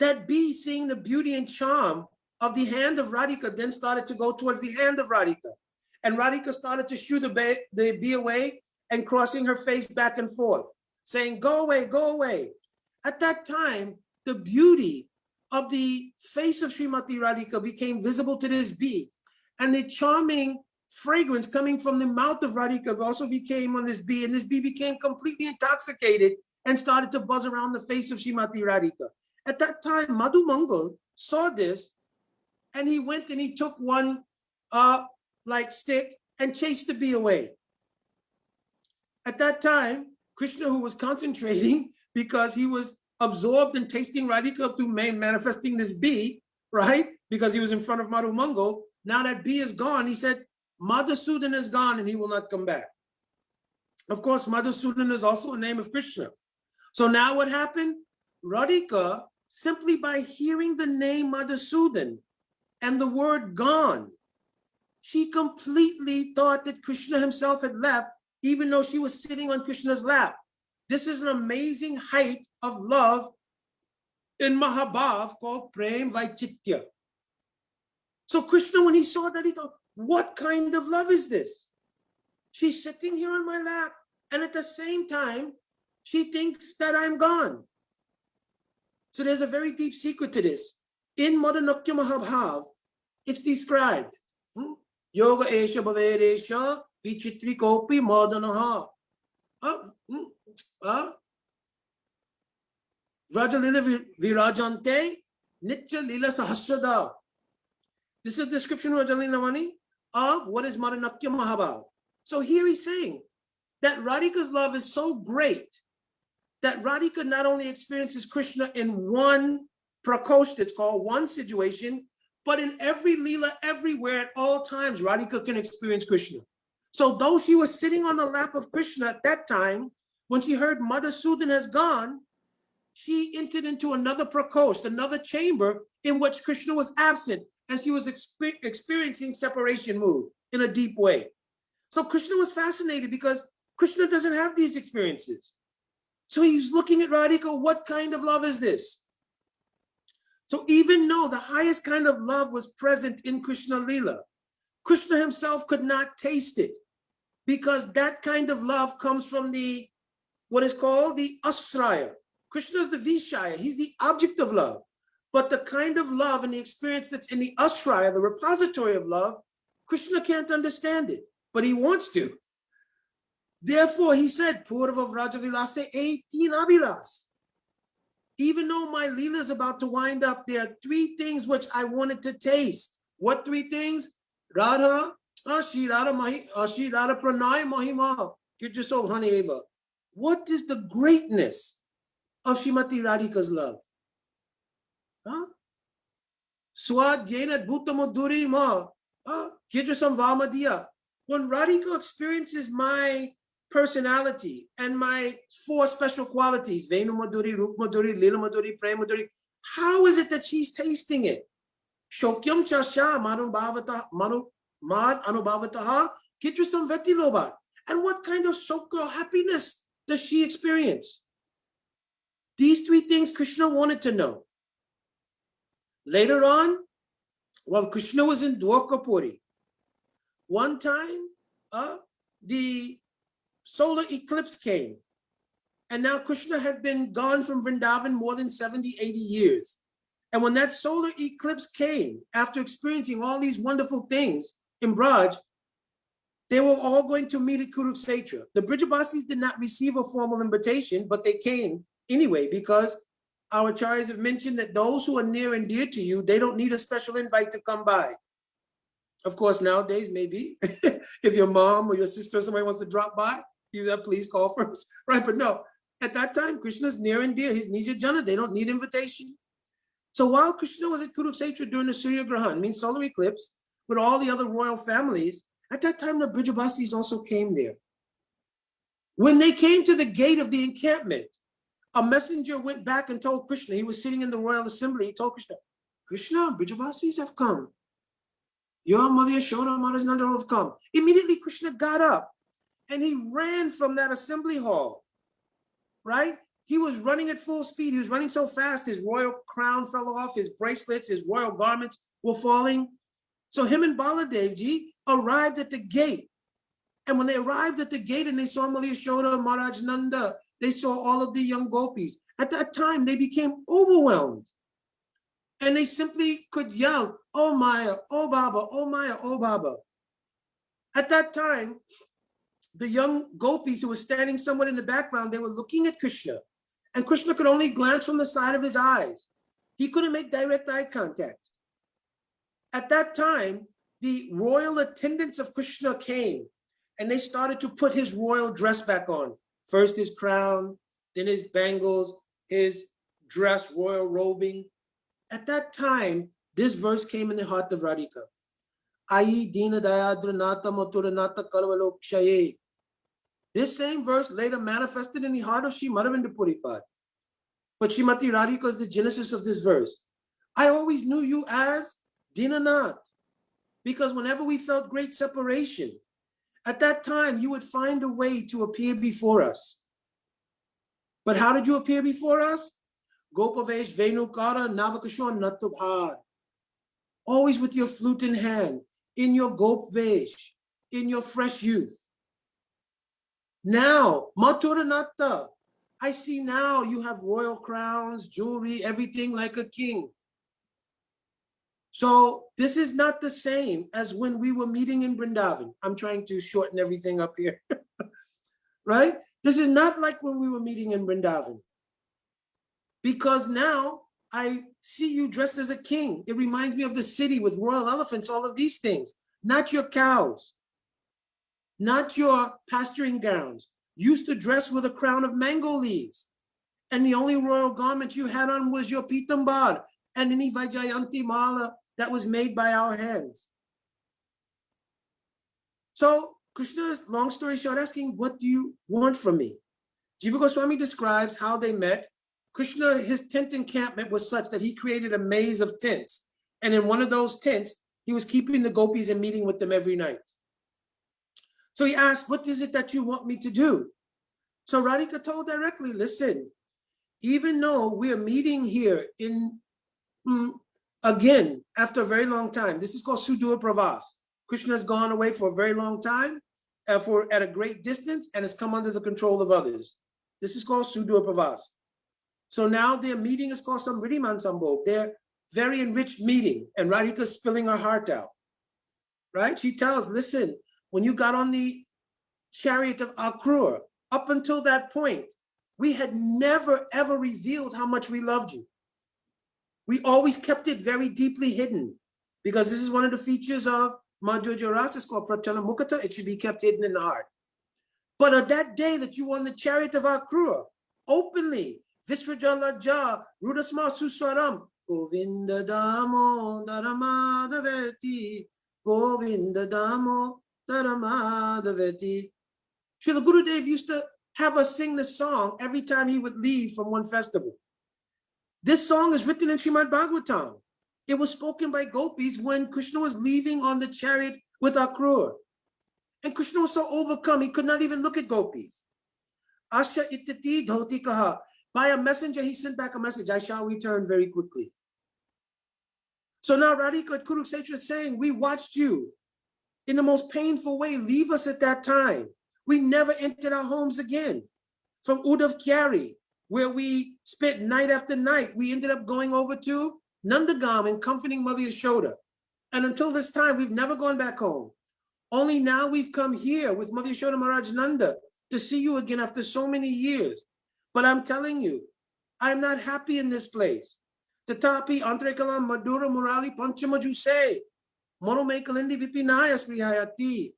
That bee, seeing the beauty and charm of the hand of Radhika, then started to go towards the hand of Radhika. And Radhika started to shoo the bee away and crossing her face back and forth, saying, go away, go away. At that time, the beauty of the face of Srimati Radhika became visible to this bee. And the charming fragrance coming from the mouth of Radhika also became on this bee. And this bee became completely intoxicated and started to buzz around the face of Srimati Radhika. At that time, Madhu Mangal saw this, and he went and he took one stick and chased the bee away. At that time, Krishna, who was concentrating because he was absorbed in tasting Radhika through manifesting this bee, right? Because he was in front of Madhu Mangal. Now that bee is gone, he said, Madhusudan is gone and he will not come back. Of course, Madhusudan is also a name of Krishna. So now what happened? Radhika, simply by hearing the name Madhusudan and the word gone, she completely thought that Krishna himself had left, even though she was sitting on Krishna's lap. This is an amazing height of love in Mahabhav called Prem Vaichitya. So Krishna, when he saw that, he thought, what kind of love is this? She's sitting here on my lap, and at the same time, she thinks that I'm gone. So there's a very deep secret to this. In Madanakya Mahabhav, it's described. Yoga Esha Bhavedesha Vichitri Kopi Madanaha. Vrajalila Virajante Nitya Lila Sahasrada. This is a description of Rajalila of what is Madanakya Mahabhav. So here he's saying that Radhika's love is so great that Radhika not only experiences Krishna in one prakoshta, it's called one situation, but in every lila, everywhere, at all times, Radhika can experience Krishna. So though she was sitting on the lap of Krishna at that time, when she heard Madhusudan has gone, she entered into another prakoshta, another chamber in which Krishna was absent, and she was experiencing separation mood in a deep way. So Krishna was fascinated because Krishna doesn't have these experiences. So he's looking at Radhika, what kind of love is this? So even though the highest kind of love was present in Krishna Lila, Krishna himself could not taste it because that kind of love comes from what is called the Asraya. Krishna is the Vishaya, he's the object of love. But the kind of love and the experience that's in the Asraya, the repository of love, Krishna can't understand it, but he wants to. Therefore, he said, Purva Vrajavilase 18 Abhilas. Even though my Leela is about to wind up, there are three things which I wanted to taste. What three things? Radha, Shri Radha Pranay Mahima, Kirjaso Haneva. What is the greatness of Srimati Radhika's love? Swad Jaina Bhutamoduri Ma, Kirjasam Vamadiya. When Radhika experiences my personality and my four special qualities, Venu Madhuri, Rup Madhuri, Lila Madhuri, Prem Madhuri, how is it that she's tasting it? Shokyam Chasha Mad Anubhavataha Kitrasam Veti Lobat. And what kind of shokya happiness does she experience? These three things Krishna wanted to know. Later on, while Krishna was in Dwarkapuri, one time the solar eclipse came, and now Krishna had been gone from Vrindavan more than 70, 80 years. And when that solar eclipse came, after experiencing all these wonderful things in Braj, they were all going to meet at Kurukshetra. The Brijabasis did not receive a formal invitation, but they came anyway, because our acharyas have mentioned that those who are near and dear to you, they don't need a special invite to come by. Of course, nowadays, maybe, if your mom or your sister or somebody wants to drop by, please call first, right? But no, at that time, Krishna's near and dear, his Nija Jana, they don't need invitation. So while Krishna was at Kurukshetra during the Surya Grahan, means solar eclipse, with all the other royal families, at that time, the Brijabasis also came there. When they came to the gate of the encampment, a messenger went back and told Krishna, he was sitting in the royal assembly, he told Krishna, Krishna, Brijabasis have come. Your mother Yashoda, Mother's Nanda have come. Immediately Krishna got up and he ran from that assembly hall, right? He was running at full speed. He was running so fast, his royal crown fell off, his bracelets, his royal garments were falling. So him and Baladevji arrived at the gate. And when they arrived at the gate and they saw Mother Yashoda, Maharaj Nanda, they saw all of the young gopis. At that time, they became overwhelmed. And they simply could yell, "Oh Maya, oh Baba, oh Maya, oh Baba." At that time, the young gopis who were standing somewhat in the background, they were looking at Krishna. And Krishna could only glance from the side of his eyes. He couldn't make direct eye contact. At that time, the royal attendants of Krishna came and they started to put his royal dress back on. First his crown, then his bangles, his dress, royal robing. At that time, this verse came in the heart of Radhika. Ai dina dayadra nata matura nata kalvalokshaye. This same verse later manifested in the heart of Sri Madhavendra Puripad. But Srimati Radhika is the genesis of this verse. I always knew you as Dinanath, because whenever we felt great separation, at that time you would find a way to appear before us. But how did you appear before us? Gopavesh Venukara Navakashwan Natubhar. Always with your flute in hand, in your Gopvesh, in your fresh youth. Now, Mathuranatta, I see now you have royal crowns, jewelry, everything like a king. So this is not the same as when we were meeting in Vrindavan. I'm trying to shorten everything up here, right? This is not like when we were meeting in Vrindavan. Because now I see you dressed as a king. It reminds me of the city with royal elephants, all of these things, not your cows, not your pasturing gowns. You used to dress with a crown of mango leaves. And the only royal garment you had on was your pitambar and any Vaijayanti mala that was made by our hands. So Krishna is, long story short, asking, what do you want from me? Jiva Goswami describes how they met. Krishna, his tent encampment was such that he created a maze of tents. And in one of those tents, he was keeping the gopis and meeting with them every night. So he asked, what is it that you want me to do? So Radhika told directly, listen, even though we are meeting here in, again, after a very long time, this is called Sudur Pravas. Krishna has gone away for a very long time, at a great distance, and has come under the control of others. This is called Sudur Pravas. So now their meeting is called Samriddhiman Sambhog. They're very enriched meeting, and Radhika is spilling her heart out, right? She tells, listen, when you got on the chariot of Akrura, up until that point, we had never, ever revealed how much we loved you. We always kept it very deeply hidden, because this is one of the features of Madhurya Rasa. It's called Prachala Mukata. It should be kept hidden in the heart. But on that day that you won the chariot of Akrura, openly, Visrajalaja, Rudasma Suswaram, Govinda Damo Daramadaveti, Govinda Damo Daramadaveti. Srila Gurudev used to have us sing this song every time he would leave from one festival. This song is written in Srimad Bhagavatam. It was spoken by gopis when Krishna was leaving on the chariot with Akrura. And Krishna was so overcome, he could not even look at gopis. Asya itati dhoti kaha. By a messenger, he sent back a message, I shall return very quickly. So now Radhika at Kurukshetra is saying, we watched you in the most painful way leave us at that time. We never entered our homes again. From Uddhav Kyari, where we spent night after night, we ended up going over to Nandagam and comforting Mother Yashoda. And until this time, we've never gone back home. Only now we've come here with Mother Yashoda Maharaj Nanda to see you again after so many years. But I'm telling you, I'm not happy in this place. Tatapi Antrekalam Madhura Murali Panchamajuse, Monomekalindi Vipinaya Sprihayati.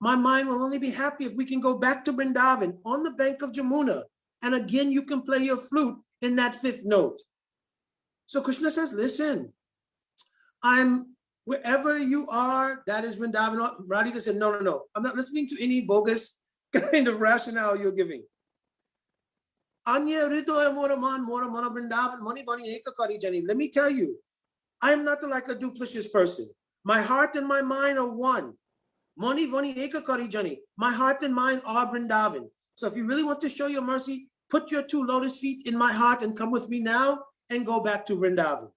My mind will only be happy if we can go back to Vrindavan on the bank of Jamuna. And again, you can play your flute in that fifth note. So Krishna says, listen, I'm wherever you are, that is Vrindavan. Radhika said, no. I'm not listening to any bogus kind of rationale you're giving. Let me tell you, I am not like a duplicitous person. My heart and my mind are one. My heart and mind are Vrindavan. So if you really want to show your mercy, put your two lotus feet in my heart and come with me now and go back to Vrindavan.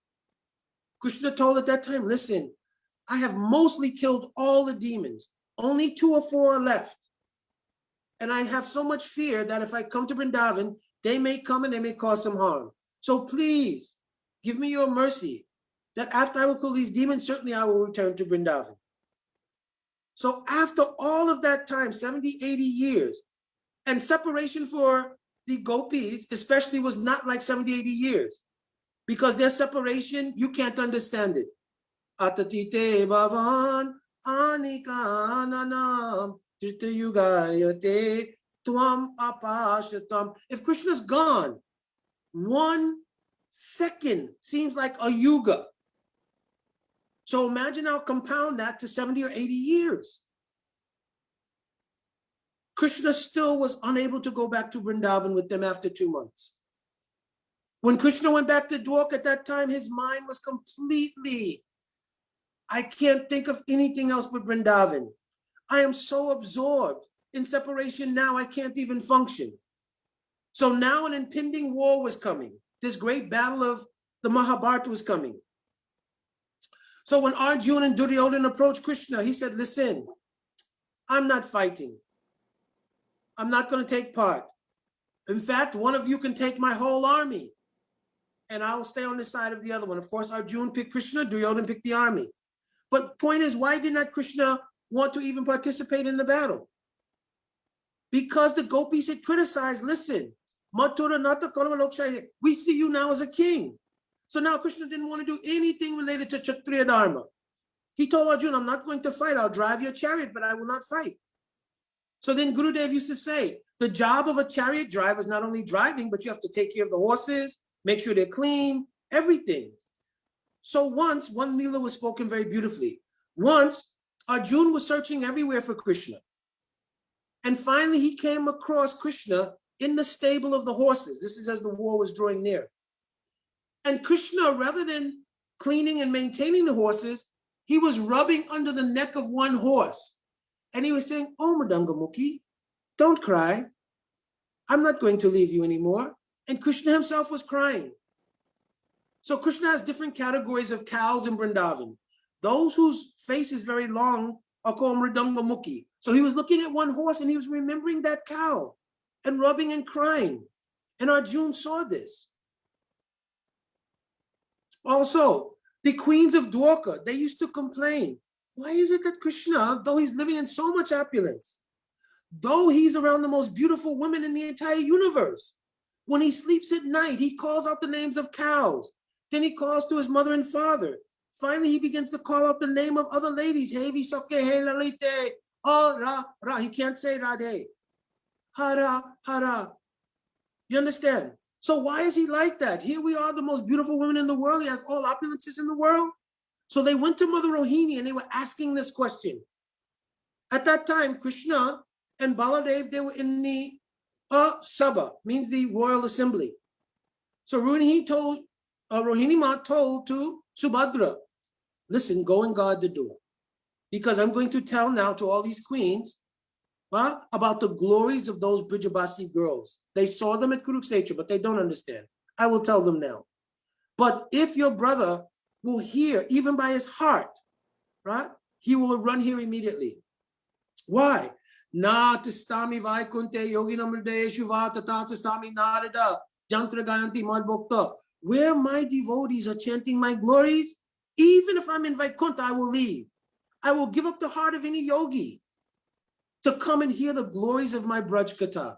Krishna told at that time, listen, I have mostly killed all the demons. Only 2 or 4 are left. And I have so much fear that if I come to Vrindavan, they may come and they may cause some harm. So please, give me your mercy that after I will kill these demons, certainly I will return to Vrindavan. So after all of that time, 70, 80 years, and separation for the gopis, especially, was not like 70, 80 years, because their separation, you can't understand it. Atatite bhavan anikananam tritayugayate tvam apashatam. If Krishna's gone, 1 second seems like a yuga. So imagine now, compound that to 70 or 80 years. Krishna still was unable to go back to Vrindavan with them after 2 months. When Krishna went back to Dwarka at that time, his mind was completely, I can't think of anything else but Vrindavan. I am so absorbed in separation now, I can't even function. So now an impending war was coming. This great battle of the Mahabharata was coming. So when Arjuna and Duryodhana approached Krishna, he said, listen, I'm not fighting. I'm not going to take part. In fact, one of you can take my whole army and I'll stay on the side of the other one. Of course, Arjuna picked Krishna, Duryodhana picked the army. But point is, why did not Krishna want to even participate in the battle? Because the gopis had criticized, listen, we see you now as a king. So now Krishna didn't want to do anything related to Kshatriya Dharma. He told Arjuna, I'm not going to fight. I'll drive your chariot, but I will not fight. So then Gurudev used to say, the job of a chariot driver is not only driving, but you have to take care of the horses, make sure they're clean, everything. So once, one Leela was spoken very beautifully. Once, Arjuna was searching everywhere for Krishna. And finally, he came across Krishna in the stable of the horses. This is as the war was drawing near. And Krishna, rather than cleaning and maintaining the horses, he was rubbing under the neck of one horse. And he was saying, oh, Madangamukhi, don't cry. I'm not going to leave you anymore. And Krishna himself was crying. So Krishna has different categories of cows in Vrindavan. Those whose face is very long are called Mridangamukhi. So he was looking at one horse and he was remembering that cow and rubbing and crying. And Arjuna saw this. Also, the queens of Dwarka, they used to complain. Why is it that Krishna, though he's living in so much opulence, though he's around the most beautiful women in the entire universe, when he sleeps at night, he calls out the names of cows. Then he calls to his mother and father. Finally, he begins to call out the name of other ladies. Hey, Visoke, hey, Lalite, oh, Ra, Ra. He can't say Radhe. Hara, Hara. You understand? So why is he like that? Here we are, the most beautiful women in the world. He has all opulences in the world. So they went to Mother Rohini and they were asking this question. At that time, Krishna and Baladev, they were in the Sabha, means the royal assembly. So Rohini Ma told to Subhadra, listen, go and guard the door. Because I'm going to tell now to all these queens about the glories of those Brijabasi girls. They saw them at Kurukshetra, but they don't understand. I will tell them now. But if your brother will hear, even by his heart, right, he will run here immediately. Why? Na tistami vaikunte yoginamrideshu va tata tistami narada jantra gayanti madbhokta. Where my devotees are chanting my glories, even if I'm in Vaikuntha, I will leave. I will give up the heart of any yogi to come and hear the glories of my Braj Katha.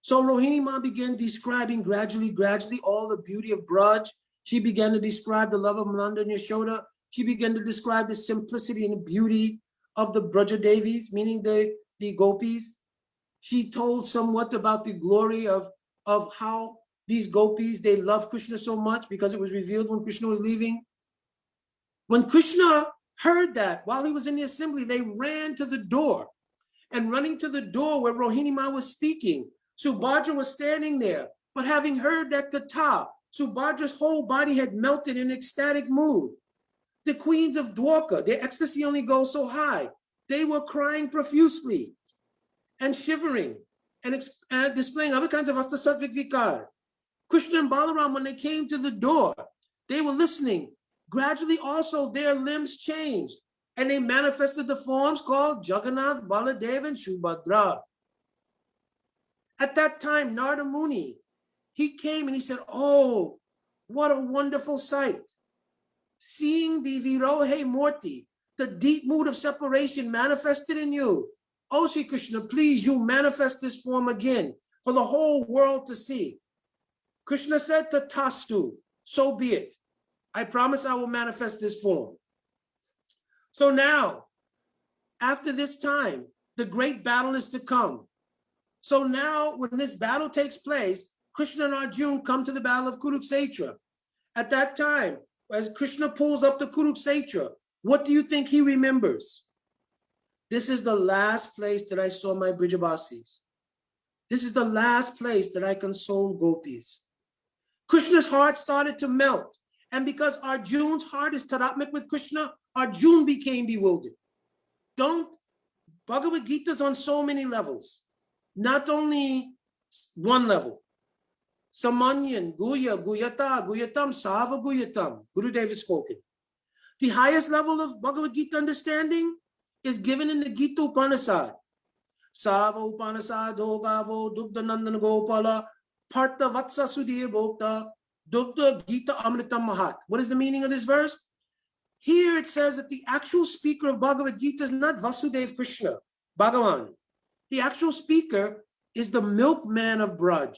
So Rohini Ma began describing gradually all the beauty of Braj. She began to describe the love of Nanda and Yashoda. She began to describe the simplicity and beauty of the Braja Devis, meaning the gopis. She told somewhat about the glory of how these gopis, they love Krishna so much because it was revealed when Krishna was leaving. When Krishna heard that, while he was in the assembly, they ran to the door. And running to the door where Rohini Ma was speaking, Subhadra was standing there. But having heard that katha, Subhadra's whole body had melted in ecstatic mood. The queens of Dwarka, their ecstasy only goes so high. They were crying profusely and shivering and displaying other kinds of Astasatvik Vikar. Krishna and Balaram, when they came to the door, they were listening. gradually also their limbs changed and they manifested the forms called Jagannath, Baladev, and Subhadra. At that time, Narada Muni, he came and he said, oh, what a wonderful sight. Seeing the Virohe Murti, the deep mood of separation manifested in you. Oh, Sri Krishna, please, you manifest this form again for the whole world to see. Krishna said, Tatastu, so be it. I promise I will manifest this form. So now, after this time, the great battle is to come. So now, when this battle takes place, Krishna and Arjuna come to the battle of Kurukshetra. At that time, as Krishna pulls up the Kurukshetra, what do you think he remembers? This is the last place that I saw my Brijabasis. This is the last place that I consoled gopis. Krishna's heart started to melt. And because Arjuna's heart is tadatmik with Krishna, Arjuna became bewildered. Bhagavad Gita is on so many levels, not only one level. Samanyan, Guya, Guyata, Guyatam, Sava Guyatam, Gurudev has spoken. The highest level of Bhagavad Gita understanding is given in the Gita Upanishad. Sava Upanishad, Dogavo, Dugda Nandana Gopala, Partha Vatsa Sudhir Bhokta, Dugda Gita Amritam Mahat. What is the meaning of this verse? Here it says that the actual speaker of Bhagavad Gita is not Vasudev Krishna, Bhagavan. The actual speaker is the milkman of Braj.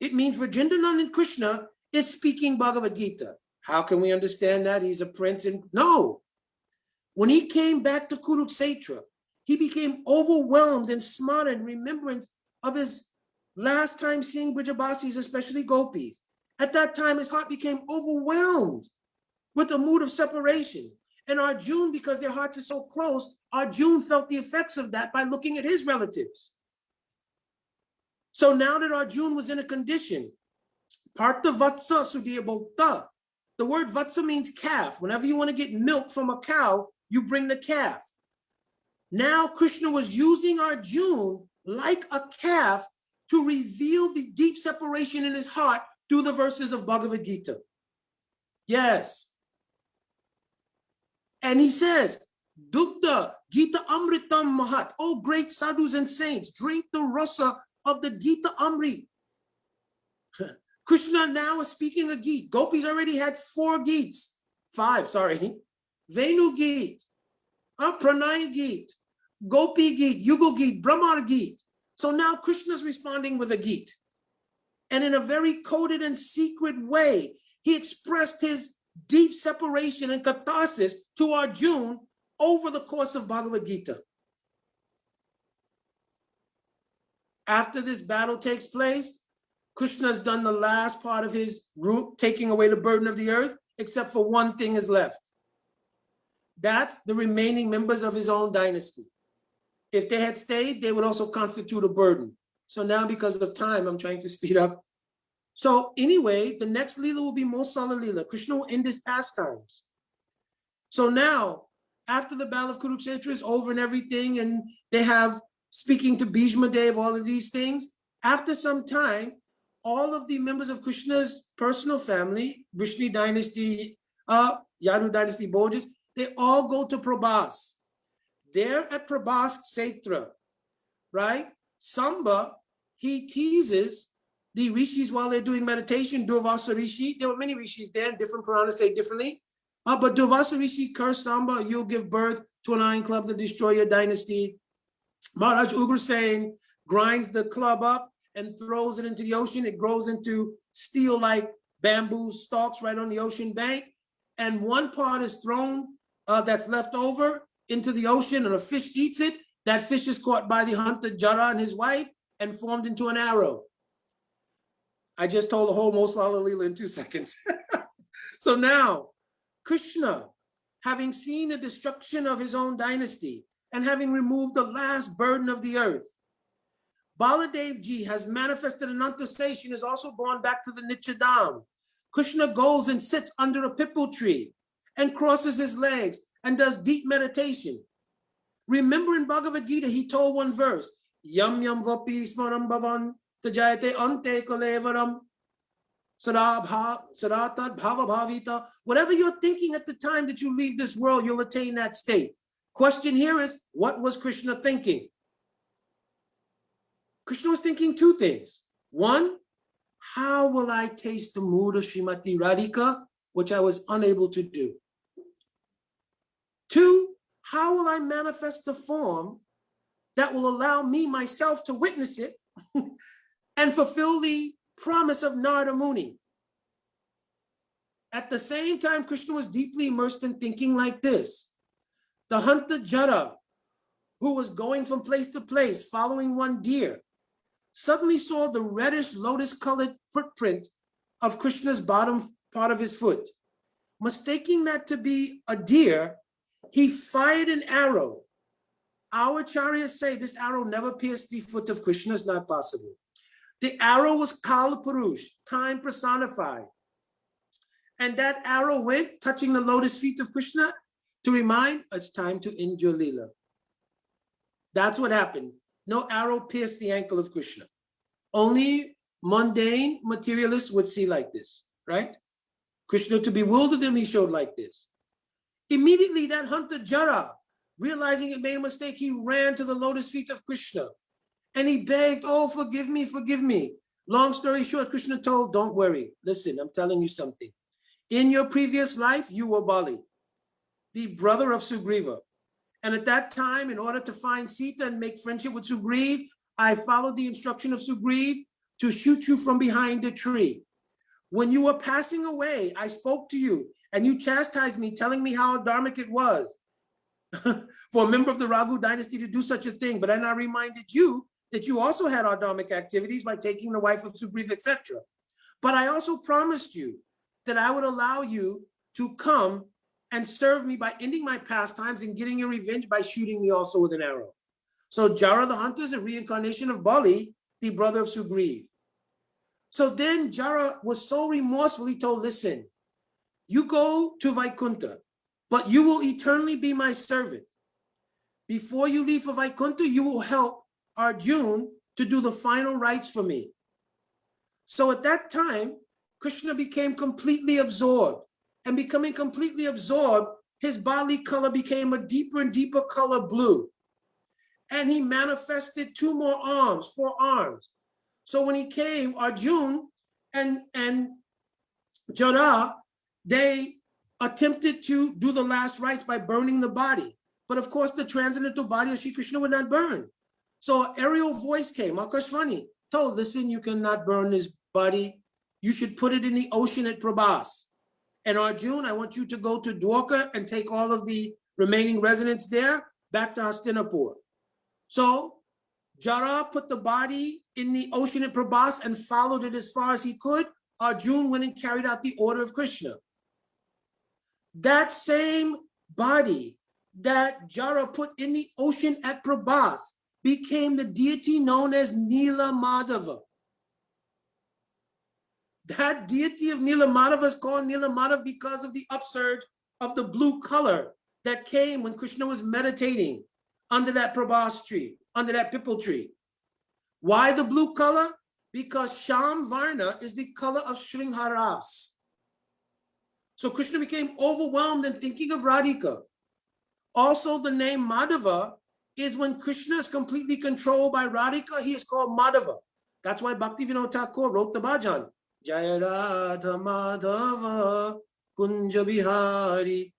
It means Rajendranandan Krishna is speaking Bhagavad Gita. How can we understand that? He's a prince. No. When he came back to Kurukshetra, he became overwhelmed and smarted in remembrance of his last time seeing Brijabasis, especially gopis. At that time, his heart became overwhelmed with a mood of separation. And Arjuna, because their hearts are so close, Arjuna felt the effects of that by looking at his relatives. So now that Arjuna was in a condition, Partha Vatsa Sudhir Bhokta, the word Vatsa means calf. Whenever you want to get milk from a cow, you bring the calf. Now Krishna was using Arjuna like a calf to reveal the deep separation in his heart through the verses of Bhagavad Gita. Yes. And he says, Dugda Gita Amritam Mahat, oh great sadhus and saints, drink the rasa of the Gita Amrit. Krishna now is speaking a Gita. Gopis already had 5, sorry. Venu Gita, Pranay Gita, Gopi Gita, Yugo Gita, Brahmar Gita. So now Krishna's responding with a Gita. And in a very coded and secret way, he expressed his deep separation and catharsis to Arjuna over the course of Bhagavad Gita. After this battle takes place, Krishna has done the last part of his route, taking away the burden of the earth, except for one thing is left. That's the remaining members of his own dynasty. If they had stayed, they would also constitute a burden. So now because of time, I'm trying to speed up. So anyway, the next Leela will be Mosala Leela. Krishna will end his pastimes. So now, after the battle of Kurukshetra is over and everything, and they have speaking to Bhishma Dev, all of these things, after some time, all of the members of Krishna's personal family, Vrishni dynasty, Yadu dynasty, Bhojas, they all go to Prabhas. There at Prabhas Kshetra, right? Samba, he teases the rishis while they're doing meditation. Durvasa Rishi, there were many rishis there, different Puranas say differently. But Durvasa Rishi cursed Samba, you'll give birth to an iron club to destroy your dynasty. Maharaj Ugrasen grinds the club up and throws it into the ocean. It grows into steel-like bamboo stalks right on the ocean bank. And one part is thrown that's left over into the ocean, and a fish eats it. That fish is caught by the hunter Jara and his wife and formed into an arrow. I just told the whole Mosala Leela in 2 seconds. So now, Krishna, having seen the destruction of his own dynasty and having removed the last burden of the earth, Baladev Ji has manifested Ananta Seshan, is also gone back to the Nityadam. Krishna goes and sits under a pipal tree and crosses his legs and does deep meditation. Remember in Bhagavad Gita, he told one verse, Yam yam vapi smaram bhavan tajayate ante kalevaram Sadatat bhava bhavita. Whatever you're thinking at the time that you leave this world, you'll attain that state. Question here is, what was Krishna thinking? Krishna was thinking two things. One, how will I taste the mood of Srimati Radhika, which I was unable to do? Two, how will I manifest the form that will allow me myself to witness it and fulfill the promise of Narada Muni? At the same time, Krishna was deeply immersed in thinking like this. The hunter Jara, who was going from place to place, following one deer, suddenly saw the reddish lotus-colored footprint of Krishna's bottom part of his foot. Mistaking that to be a deer, he fired an arrow. Our acharyas say this arrow never pierced the foot of Krishna. It's not possible. The arrow was Kal Purush, time personified. And that arrow went, touching the lotus feet of Krishna, to remind, it's time to end your Leela. That's what happened. No arrow pierced the ankle of Krishna. Only mundane materialists would see like this, right? Krishna, to bewilder them, he showed like this. Immediately, that hunter Jara, realizing it made a mistake, he ran to the lotus feet of Krishna and he begged, oh, forgive me, forgive me. Long story short, Krishna told, don't worry. Listen, I'm telling you something. In your previous life, you were Bali, the brother of Sugriva. And at that time, in order to find Sita and make friendship with Sugriv, I followed the instruction of Sugriv to shoot you from behind the tree. When you were passing away, I spoke to you and you chastised me, telling me how dharmic it was for a member of the Raghu dynasty to do such a thing. But then I reminded you that you also had adharmic activities by taking the wife of Sugriv, etc. But I also promised you that I would allow you to come and serve me by ending my pastimes and getting your revenge by shooting me also with an arrow. So Jara the hunter is a reincarnation of Bali, the brother of Sugriv. So then Jara was so remorseful, he told, listen, you go to Vaikunta, but you will eternally be my servant. Before you leave for Vaikunta, you will help Arjuna to do the final rites for me. So at that time, Krishna became completely absorbed. And becoming completely absorbed, his Bali color became a deeper and deeper color blue. And he manifested 2 more arms, 4 arms. So when he came, Arjuna and Jara, they attempted to do the last rites by burning the body. But of course, the transcendental body of Shri Krishna would not burn. So an aerial voice came, Akashvani, told, listen, you cannot burn this body. You should put it in the ocean at Prabhas. And Arjuna, I want you to go to Dwarka and take all of the remaining residents there back to Hastinapur. So Jara put the body in the ocean at Prabhas and followed it as far as he could. Arjuna went and carried out the order of Krishna. That same body that Jara put in the ocean at Prabhas became the deity known as Nila Madhava. That deity of Nila Madhava is called Nila Madhava because of the upsurge of the blue color that came when Krishna was meditating under that Prabhas tree, under that pipal tree. Why the blue color? Because Sham Varna is the color of Shringharas. So Krishna became overwhelmed in thinking of Radhika. Also, the name Madhava is when Krishna is completely controlled by Radhika, he is called Madhava. That's why Bhaktivinoda Thakur wrote the bhajan. Jaya Radha Madhava Kunja Vihari.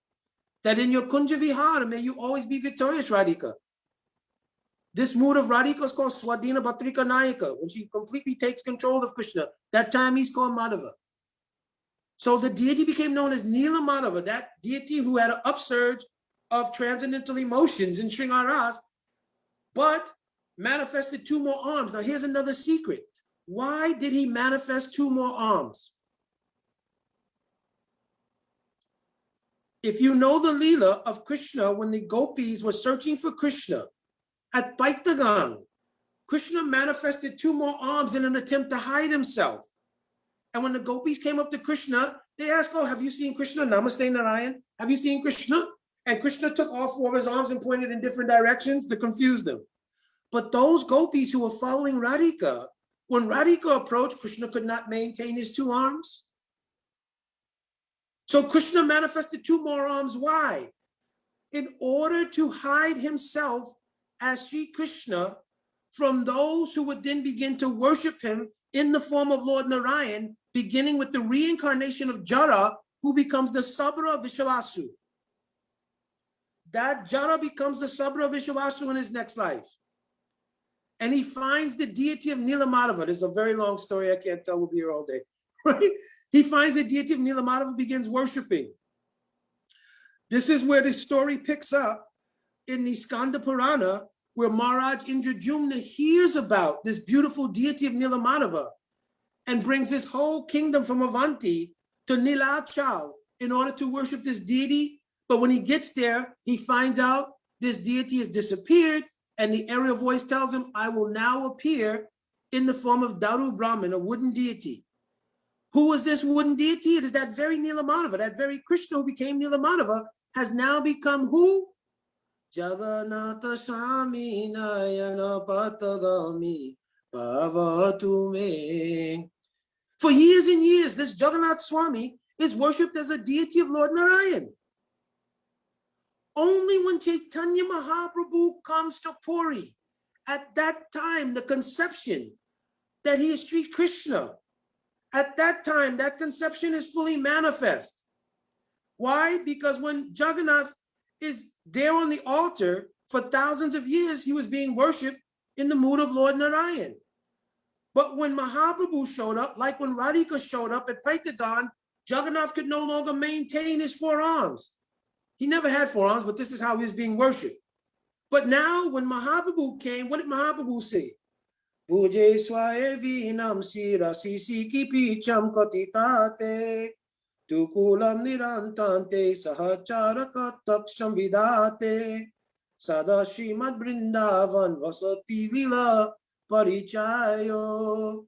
That in your Kunja Vihara, may you always be victorious, Radhika. This mood of Radhika is called Swadhina Bhatrika Nayaka, when she completely takes control of Krishna. That time he's called Madhava. So the deity became known as Nila Madhava, that deity who had an upsurge of transcendental emotions in Shringaras, but manifested 2 more arms. Now here's another secret. Why did he manifest 2 more arms? If you know the Leela of Krishna, when the gopis were searching for Krishna at Paitagang, Krishna manifested 2 more arms in an attempt to hide himself. And when the gopis came up to Krishna, they asked, oh, have you seen Krishna? Namaste Narayan. Have you seen Krishna? And Krishna took all 4 of his arms and pointed in different directions to confuse them. But those gopis who were following Radhika When Radhika approached, Krishna could not maintain his two arms. So Krishna manifested two more arms. Why? In order to hide himself as Sri Krishna from those who would then begin to worship him in the form of Lord Narayan, beginning with the reincarnation of Jara, who becomes the Sabra of Vishwasu. That Jara becomes the Sabra of Vishwasu in his next life. And he finds the deity of Nilamadava. There's a very long story, I can't tell, we'll be here all day. Right? He finds the deity of Nilamadava, begins worshiping. This is where the story picks up in the Skanda Purana, where Maharaj Indradyumna hears about this beautiful deity of Nilamadava and brings his whole kingdom from Avanti to Nilachal in order to worship this deity. But when he gets there, he finds out this deity has disappeared, and the area voice tells him, I will now appear in the form of Daru Brahman, a wooden deity. Who is this wooden deity? It is that very Nilamadava, that very Krishna who became Nilamadava, has now become who? Jagannatha Swami Nayana Patagami Bhavatu Me. For years and years, this Jagannath Swami is worshipped as a deity of Lord Narayan. Only when Chaitanya Mahaprabhu comes to Puri, at that time, the conception that he is Sri Krishna, at that time, that conception is fully manifest. Why? Because when Jagannath is there on the altar for thousands of years, he was being worshipped in the mood of Lord Narayan. But when Mahaprabhu showed up, like when Radhika showed up at Paitadan, Jagannath could no longer maintain his four arms. He never had four arms, but this is how he was being worshipped. But now when Mahaprabhu came, what did Mahaprabhu say? Puje swaevinam sirasi ki picham katitate tukulam nirantante sahachara taksham vidate sada Srimad Brindavan vasati lila parichayo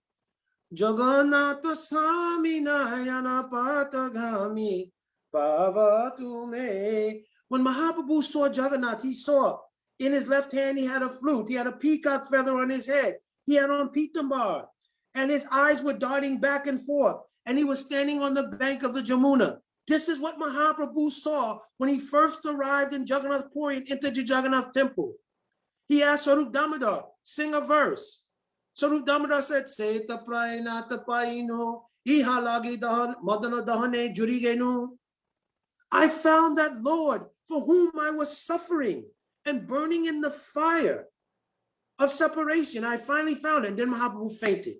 Jagannatha Swami Nayana Patagami Bhavatu Me. When Mahaprabhu saw Jagannath, he saw in his left hand, he had a flute, he had a peacock feather on his head, he had on Pitambar, and his eyes were darting back and forth, and he was standing on the bank of the Jamuna. This is what Mahaprabhu saw when he first arrived in Jagannath Puri and entered the Jagannath temple. He asked Swarup Damodar, sing a verse. Swarup Damodar said, Seta Prayana Tapaino, Ihalagi Dahan, Madana Dahane Jurigenu. I found that Lord for whom I was suffering and burning in the fire of separation. I finally found it. And then Mahaprabhu fainted.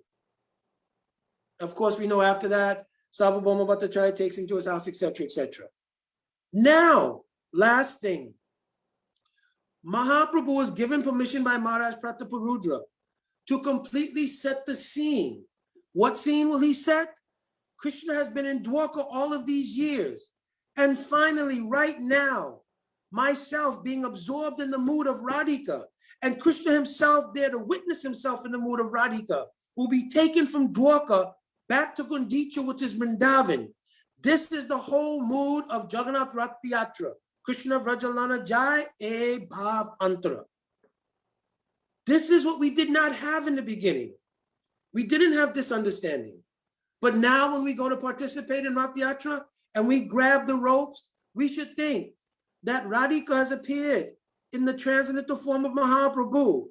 Of course, we know after that, Sarvabhauma Bhattacharya takes him to his house, etc., etc. Now, last thing. Mahaprabhu was given permission by Maharaj Prataparudra to completely set the scene. What scene will he set? Krishna has been in Dwarka all of these years. And finally, right now, myself being absorbed in the mood of Radhika, and Krishna himself there to witness himself in the mood of Radhika, will be taken from Dwarka back to Gundicha, which is Vrindavan. This is the whole mood of Jagannath Rath Yatra. Krishna Vrajalana Jai E Bhav Antara. This is what we did not have in the beginning. We didn't have this understanding. But now when we go to participate in Rath Yatra and we grab the ropes, we should think that Radhika has appeared in the transcendental form of Mahaprabhu.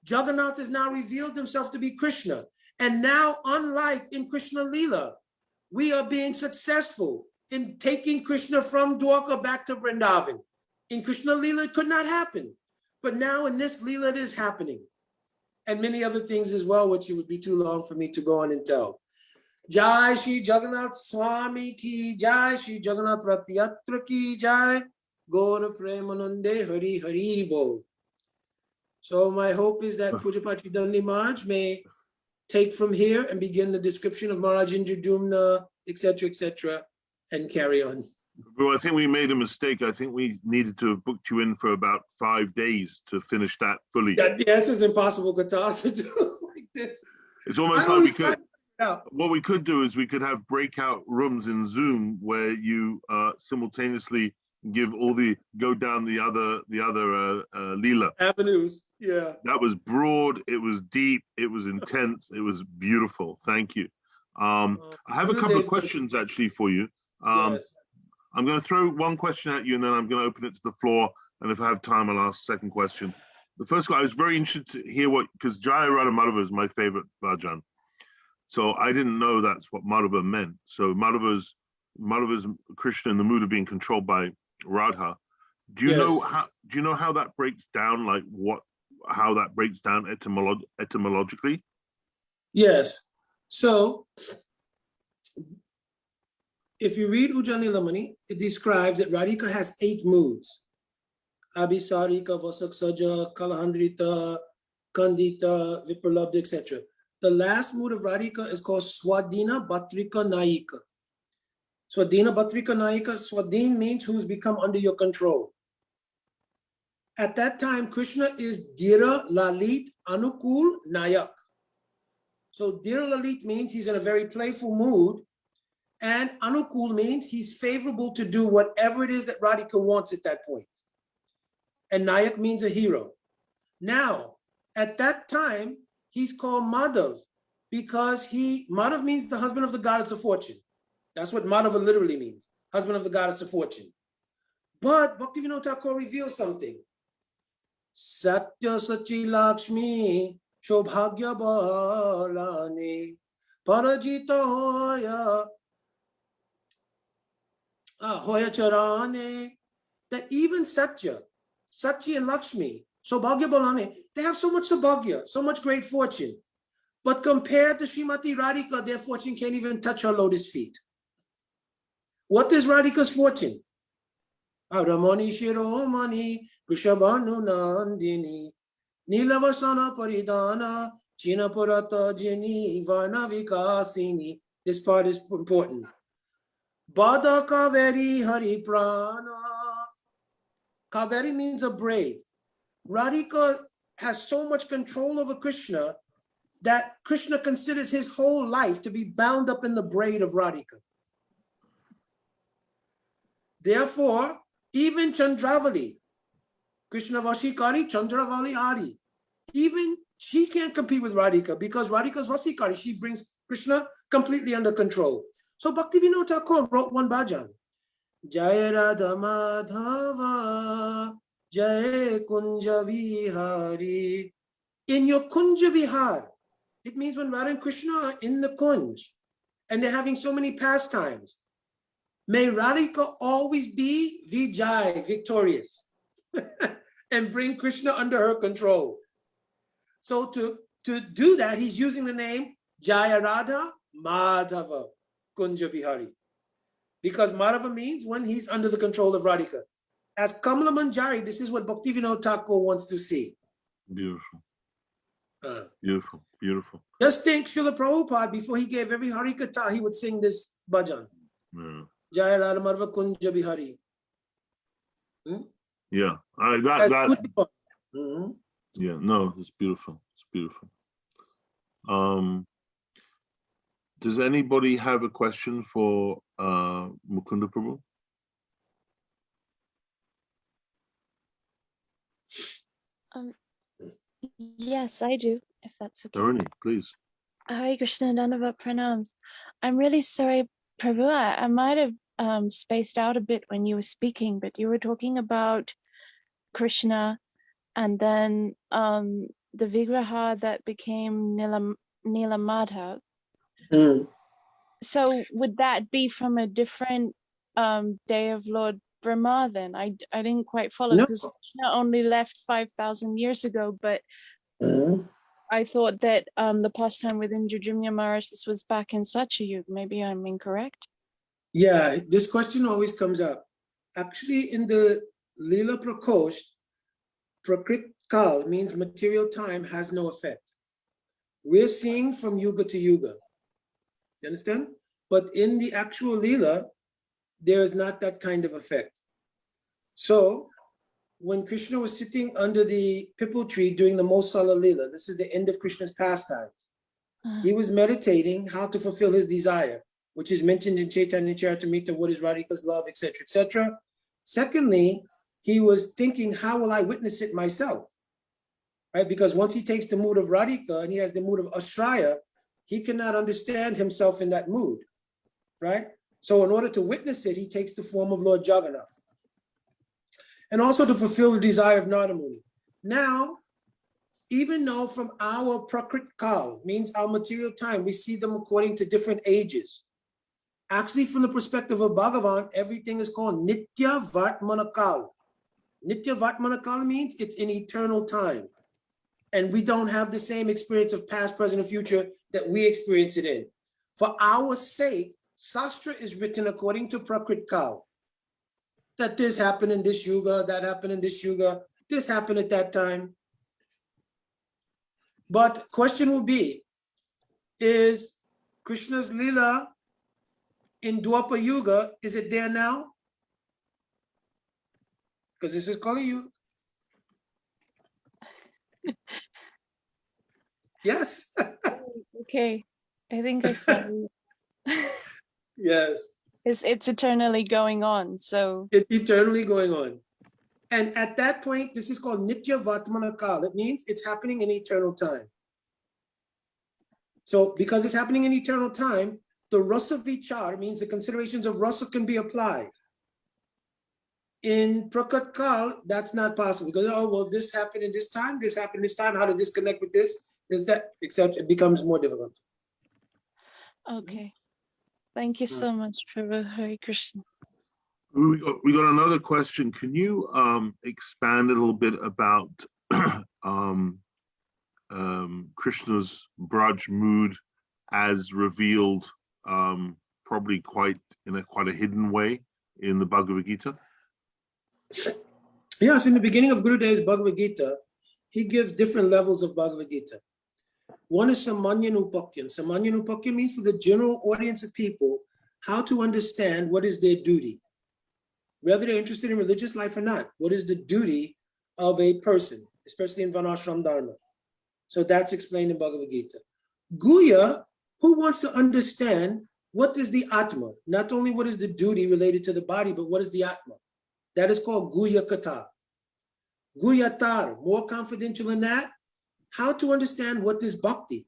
Jagannath has now revealed himself to be Krishna. And now, unlike in Krishna Leela, we are being successful in taking Krishna from Dwarka back to Vrindavan. In Krishna Leela, it could not happen. But now in this Leela, it is happening. And many other things as well, which it would be too long for me to go on and tell. Jai Shri Jagannath Swami ki Jai, Shri Jagannath Rath Yatra ki Jai, Gaura Premanande Hari Hari Bol. So my hope is that Pujapati Dandi Maharaj may take from here and begin the description of Maharaj Indradyumna, etc., and carry on. Well, I think we made a mistake. I think we needed to have booked you in for about 5 days to finish that fully. This is impossible, Gata, to do like this. It's almost like we could. What we could do is we could have breakout rooms in Zoom where you simultaneously go down the other Leela. Avenues. Yeah. That was broad, it was deep, it was intense, it was beautiful. Thank you. I have a couple of questions actually for you. Yes. I'm going to throw one question at you and then I'm going to open it to the floor. And if I have time, I'll ask the second question. The first one, I was very interested to hear because Jaya Radha Madhava is my favorite bhajan. So I didn't know that's what Madhava meant. So Madhava's Krishna in the mood of being controlled by Radha. Do you know how that breaks down? Like how that breaks down etymologically? Yes. So if you read Ujjani Lamani, it describes that Radhika has 8 moods. Abhisarika, Vasaksaja, Kalahandrita, Kandita, Vipralabdha, etc. The last mood of Radhika is called Swadhina Bhatrika Nayika. Swadhina Bhatrika Nayika, Swadhin means who's become under your control. At that time, Krishna is Dhira, Lalit, Anukul, Nayak. So Dhira Lalit means he's in a very playful mood, and Anukul means he's favorable to do whatever it is that Radhika wants at that point. And Nayak means a hero. Now, at that time, he's called Madhav because Madhav means the husband of the goddess of fortune. That's what Madhava literally means, husband of the goddess of fortune. But Bhaktivinoda Thakur reveals something. Satya Sachi Lakshmi Shobhagya Balane Parajita Hoya Charane. That even Sachi and Lakshmi, Sobhagya Balane, they have so much Sobhagya, so much great fortune. But compared to Srimati Radhika, their fortune can't even touch her lotus feet. What is Radhika's fortune? Ramani Shiromani, Vrishabhanu Nandini, Nilavasana Paridana, Chinapurata Jini, Varna Vikasini. This part is important. Bada Kaveri Hari Prana. Kaveri means a braid. Radhika has so much control over Krishna that Krishna considers his whole life to be bound up in the braid of Radhika. Therefore, even Chandravali, Krishna Vashikari, Chandravali Adi, even she can't compete with Radhika because Radhika's Vasikari, she brings Krishna completely under control. So Bhaktivinoda Thakur wrote one bhajan. Jaya Radha Madhava, Jaya Kunja Vihari. In your Kunja Vihar, it means when Radha and Krishna are in the Kunj and they're having so many pastimes. May Radhika always be Vijay, victorious, and bring Krishna under her control. So to do that, he's using the name Jaya Radha Madhava Kunja Vihari. Because Madhava means when he's under the control of Radhika. As Kamala Manjari, this is what Bhaktivinoda Thakur wants to see. Beautiful. Beautiful, beautiful. Just think, Srila Prabhupada, before he gave every Harikatha, he would sing this bhajan. Jaya Radha Madhava Kunja Vihari. Yeah, yeah, no, it's beautiful. It's beautiful. Does anybody have a question for Mukunda Prabhu? Yes, I do, if that's okay. Tarini, please. Hare Krishna Dandavat Pranams. I'm really sorry, Prabhu. I might have spaced out a bit when you were speaking, but you were talking about Krishna and then the Vigraha that became Nilamadhav. So would that be from a different day of Lord Brahma then? I didn't quite follow because Krishna only left 5,000 years ago, but I thought that the pastime with Indrajumna Maharaj, this was back in Satyayug. Maybe I'm incorrect. Yeah, this question always comes up. Actually, in the Leela Prakosht, Prakrit Kal means material time has no effect. We're seeing from Yuga to Yuga. You understand? But in the actual Leela, there is not that kind of effect. So when Krishna was sitting under the pipal tree doing the Mosala Leela, this is the end of Krishna's pastimes, he was meditating how to fulfill his desire, which is mentioned in Chaitanya Charitamrita, what is Radhika's love, etc., etc. Secondly, he was thinking, how will I witness it myself? Right? Because once he takes the mood of Radhika and he has the mood of Ashraya, he cannot understand himself in that mood, right? So in order to witness it, he takes the form of Lord Jagannath. And also to fulfill the desire of Narada Muni. Now, even though from our Prakrit Kal, means our material time, we see them according to different ages. Actually, from the perspective of Bhagavan, everything is called Nitya Vartmana Kal. Nitya Vartmana Kal means it's in eternal time. And we don't have the same experience of past, present, and future that we experience it in. For our sake, Sastra is written according to Prakrit Kal. That this happened in this yuga, that happened in this yuga, this happened at that time. But question will be, is Krishna's Leela in Dwapara Yuga, is it there now? Because this is Kali Yuga. Yes. Okay, I think I follow. Yes. It's eternally going on, so It's eternally going on. And at that point, this is called Nitya Vatmana Kal. It means it's happening in eternal time. So because it's happening in eternal time, the rasa vichar means the considerations of rasa can be applied. In Prakat Kal, that's not possible because, oh, well, this happened in this time, this happened this time, how did this connect with this? Is that, except it becomes more difficult. okay. Thank you so much, Prabhu. Hare Krishna. We got another question. Can you expand a little bit about Krishna's Braj mood as revealed, probably quite a hidden way in the Bhagavad Gita? Yes, in the beginning of Gurudev's Bhagavad Gita, he gives different levels of Bhagavad Gita. One is Samanyan Upakyan. Samanyan Upakyan means for the general audience of people, how to understand what is their duty. Whether they're interested in religious life or not, what is the duty of a person, especially in Varnashram Dharma. So that's explained in Bhagavad Gita. Guya, who wants to understand what is the Atma, not only what is the duty related to the body, but what is the Atma. That is called Guya Kata. Guyatar, more confidential than that, how to understand what is bhakti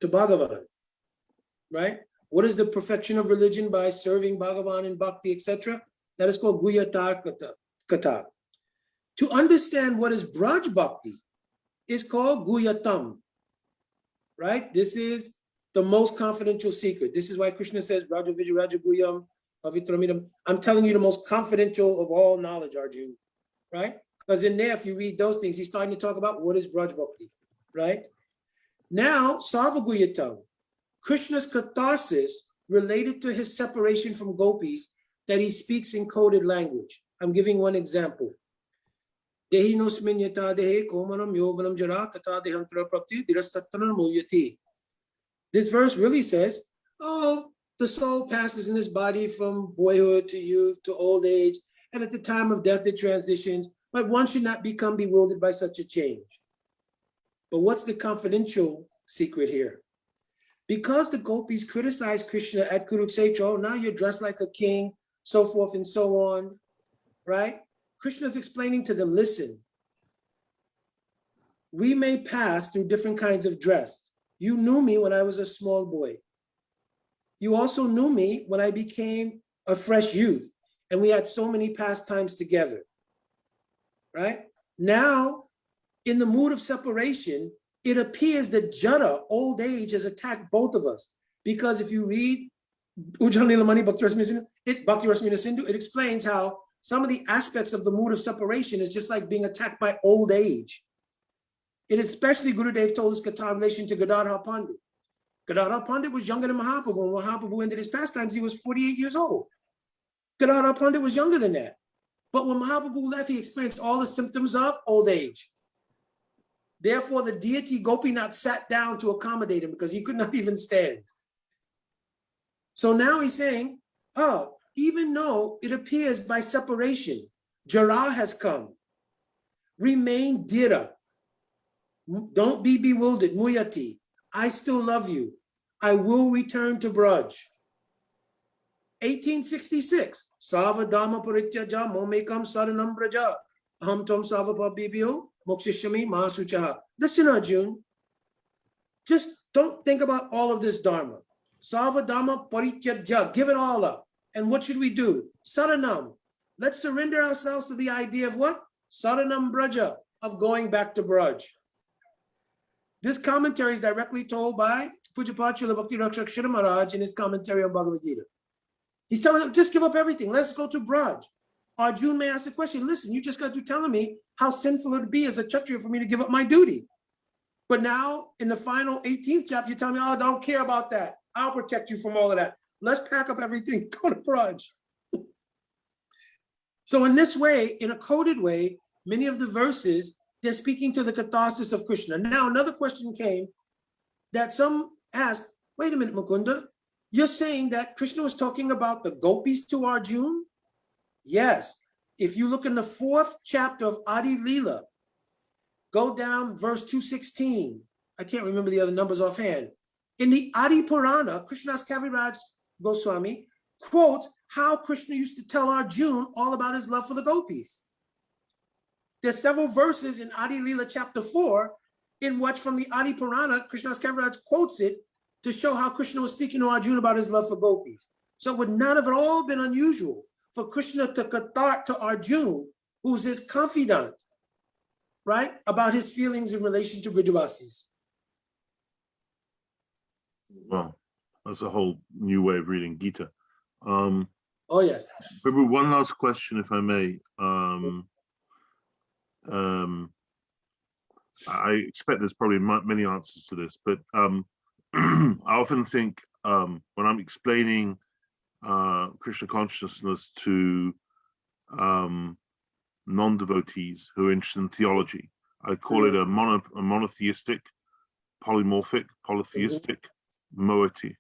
to Bhagavan, right? What is the perfection of religion by serving Bhagavan and bhakti, etc.? That is called Guyatar Kata. To understand what is Braj Bhakti is called Guyatam, right? This is the most confidential secret. This is why Krishna says, Raja Vijay Raja Guyam Avitramidam. I'm telling you the most confidential of all knowledge, Arjun, right? Because in there, if you read those things, he's starting to talk about what is Braj Bhakti, right? Now, Sarvaguyatam, Krishna's catharsis related to his separation from gopis that he speaks in coded language. I'm giving one example. This verse really says, oh, the soul passes in this body from boyhood to youth to old age, and at the time of death it transitions, but one should not become bewildered by such a change. But what's the confidential secret here? Because the gopis criticized Krishna at Kurukshetra, oh, now you're dressed like a king, so forth and so on, right? Krishna's explaining to them, listen, we may pass through different kinds of dress. You knew me when I was a small boy. You also knew me when I became a fresh youth, and we had so many pastimes together, right? Now, in the mood of separation, it appears that Jada, old age, has attacked both of us. Because if you read Ujjwala Nilamani Bhakti Rasmina Sindhu, it explains how some of the aspects of the mood of separation is just like being attacked by old age. And especially Gurudev told his Katha in relation to Gadadhar Pandit. Gadadhar Pandit was younger than Mahaprabhu. When Mahaprabhu ended his pastimes, he was 48 years old. Gadadhar Pandit was younger than that. But when Mahaprabhu left, he experienced all the symptoms of old age. Therefore, the deity Gopinath sat down to accommodate him because he could not even stand. So now he's saying, oh, even though it appears by separation, Jara has come, remain Dira. Don't be bewildered, Muyati. I still love you. I will return to Braj. 1866. Savadama Parityaja Momekam Saranam Braja Aham Tom Savapa Bibio Mokshishami Mahasuchaha. Listen, Arjun, just don't think about all of this Dharma. Savadama Parityaja, give it all up. And what should we do? Saranam. Let's surrender ourselves to the idea of what? Saranam Braja, of going back to Braj. This commentary is directly told by Pujapad Srila Bhakti Rakshak Maharaj in his commentary on Bhagavad Gita. He's telling them, just give up everything. Let's go to Braj. Arjun may ask the question, listen, you just got to telling me how sinful it would be as a Kshatriya for me to give up my duty. But now in the final 18th chapter, you're telling me, oh, don't care about that. I'll protect you from all of that. Let's pack up everything, go to Braj. So in this way, in a coded way, many of the verses, they're speaking to the catharsis of Krishna. Now, another question came that some asked, wait a minute, Mukunda, you're saying that Krishna was talking about the gopis to Arjuna? Yes. If you look in the 4th chapter of Adi Leela, go down verse 216. I can't remember the other numbers offhand. In the Adi Purana, Krishnadas Kaviraj Goswami quotes how Krishna used to tell Arjuna all about his love for the gopis. There's several verses in Adi Leela chapter 4 in which from the Adi Purana, Krishnadas Kaviraj quotes it to show how Krishna was speaking to Arjuna about his love for gopis. So it would not have at all been unusual for Krishna to kathar to Arjuna, who's his confidant, right, about his feelings in relation to Vrijavasis. Well, that's a whole new way of reading Gita. Oh, yes. Prabhu, one last question, if I may. I expect there's probably many answers to this, but I often think when I'm explaining Krishna consciousness to non-devotees who are interested in theology, I call it a monotheistic, polymorphic, polytheistic moiety.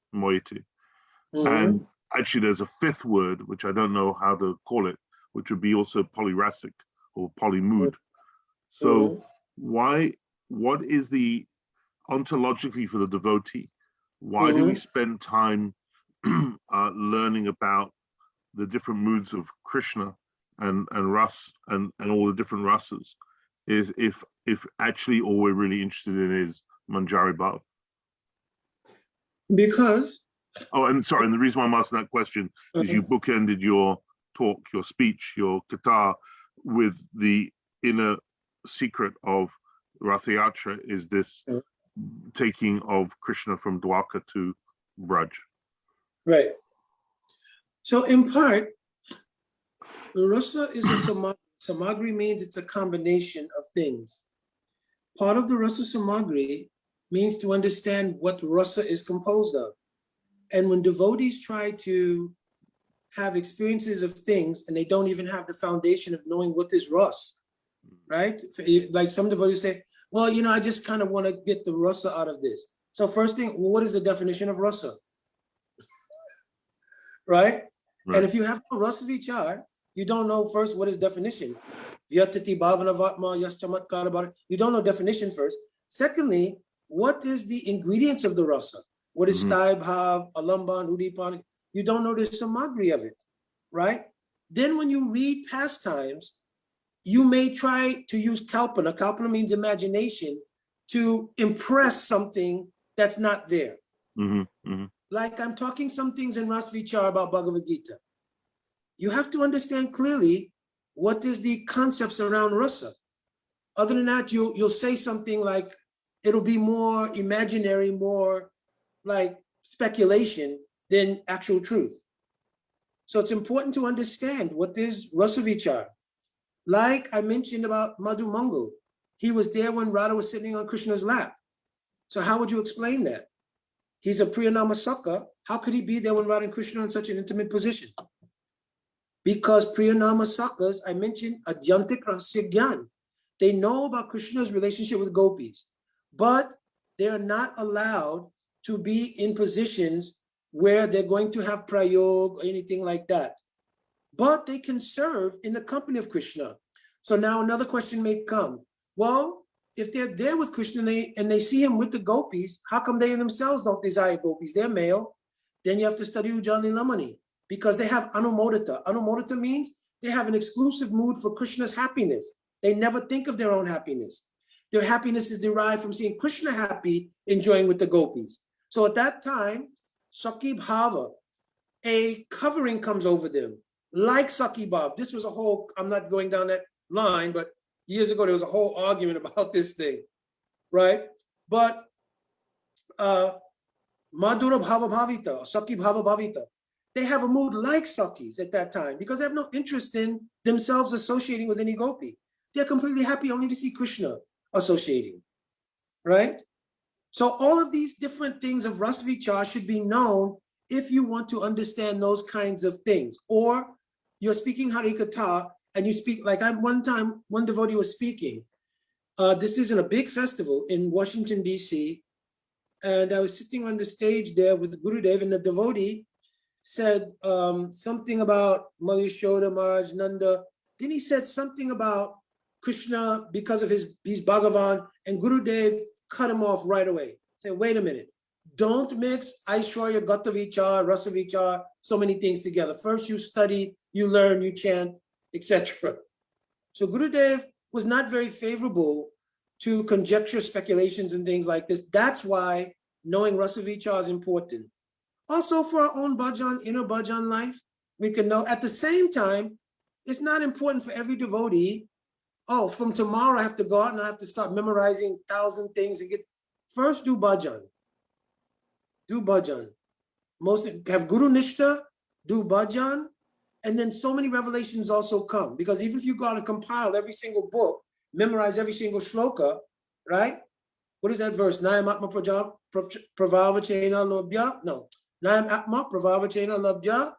And actually there's a 5th word, which I don't know how to call it, which would be also polyrasic or polymood. So what is the ontologically for the devotee? Why do we spend time learning about the different moods of Krishna and Ras and all the different rasas? Is if actually all we're really interested in is Manjari Bhav? Because and sorry, and the reason why I'm asking that question is you bookended your talk, your speech, your Katar with the inner secret of Rath Yatra is this taking of Krishna from Dwarka to Braj. Right. So in part, rasa is a samagri. Samagri means it's a combination of things. Part of the rasa samagri means to understand what rasa is composed of. And when devotees try to have experiences of things and they don't even have the foundation of knowing what is rasa, right? Like some devotees say, well, you know, I just kind of want to get the rasa out of this. So first thing, well, what is the definition of rasa? Right? And if you have no rasa vichar, you don't know first what is definition. Vyatati bhavana vatma yas chamatkara bhara. You don't know definition first. Secondly, what is the ingredients of the rasa? What is sthai bhav, alamban, udipan? You don't know the samagri of it, right? Then when you read pastimes, you may try to use kalpana. Kalpana means imagination to impress something that's not there. Like I'm talking some things in Ras Vichar about Bhagavad Gita. You have to understand clearly what is the concepts around rasa. Other than that, you'll say something like, it'll be more imaginary, more like speculation than actual truth. So it's important to understand what is rasa vichar. Like I mentioned about Madhu Mangal, he was there when Radha was sitting on Krishna's lap. So how would you explain that? He's a Priyanama Saka. How could he be there when Radha and Krishna are in such an intimate position? Because Priyanama Sakas, I mentioned, Adyantik Rahasya Gyan. They know about Krishna's relationship with gopis, but they're not allowed to be in positions where they're going to have prayog or anything like that. But they can serve in the company of Krishna. So now another question may come. Well, if they're there with Krishna and they see him with the gopis, how come they themselves don't desire gopis? They're male. Then you have to study Ujjwala Nilamani, because they have anumodita. Anumodita means they have an exclusive mood for Krishna's happiness. They never think of their own happiness. Their happiness is derived from seeing Krishna happy, enjoying with the gopis. So at that time, Sakhi Bhava, a covering comes over them, like Sakhi Bhav. This was a whole, I'm not going down that line, but years ago, there was a whole argument about this thing, right? But Madhura Bhava Bhavita, Sakhi Bhava Bhavita, they have a mood like Sakhis at that time because they have no interest in themselves associating with any gopi. They're completely happy only to see Krishna associating, right? So all of these different things of Ras Vichar should be known if you want to understand those kinds of things. Or you're speaking Harikatha and you speak, like one time, one devotee was speaking. This is in a big festival in Washington, D.C. And I was sitting on the stage there with Gurudev, and the devotee said something about Malayashoda, Maharaj, Nanda. Then he said something about Krishna because of he's Bhagavan, and Gurudev cut him off right away. Say, wait a minute, don't mix Aishwarya, Gata Vichar, Rasa Vichar, so many things together. First you study, you learn, you chant, etc. So Gurudev was not very favorable to conjecture, speculations, and things like this. That's why knowing Rasa Vichar is important. Also for our own bhajan, inner bhajan life, we can know. At the same time, it's not important for every devotee, oh, from tomorrow I have to go out and I have to start memorizing 1,000 things and get, first do bhajan. Do bhajan. Most have Guru Nishta, do bhajan, and then so many revelations also come. Because even if you go out and compile every single book, memorize every single shloka, right? What is that verse? Nayam Atma Pravavachena Lobhya? No. Nayam Atma Pravavachena Lobhya?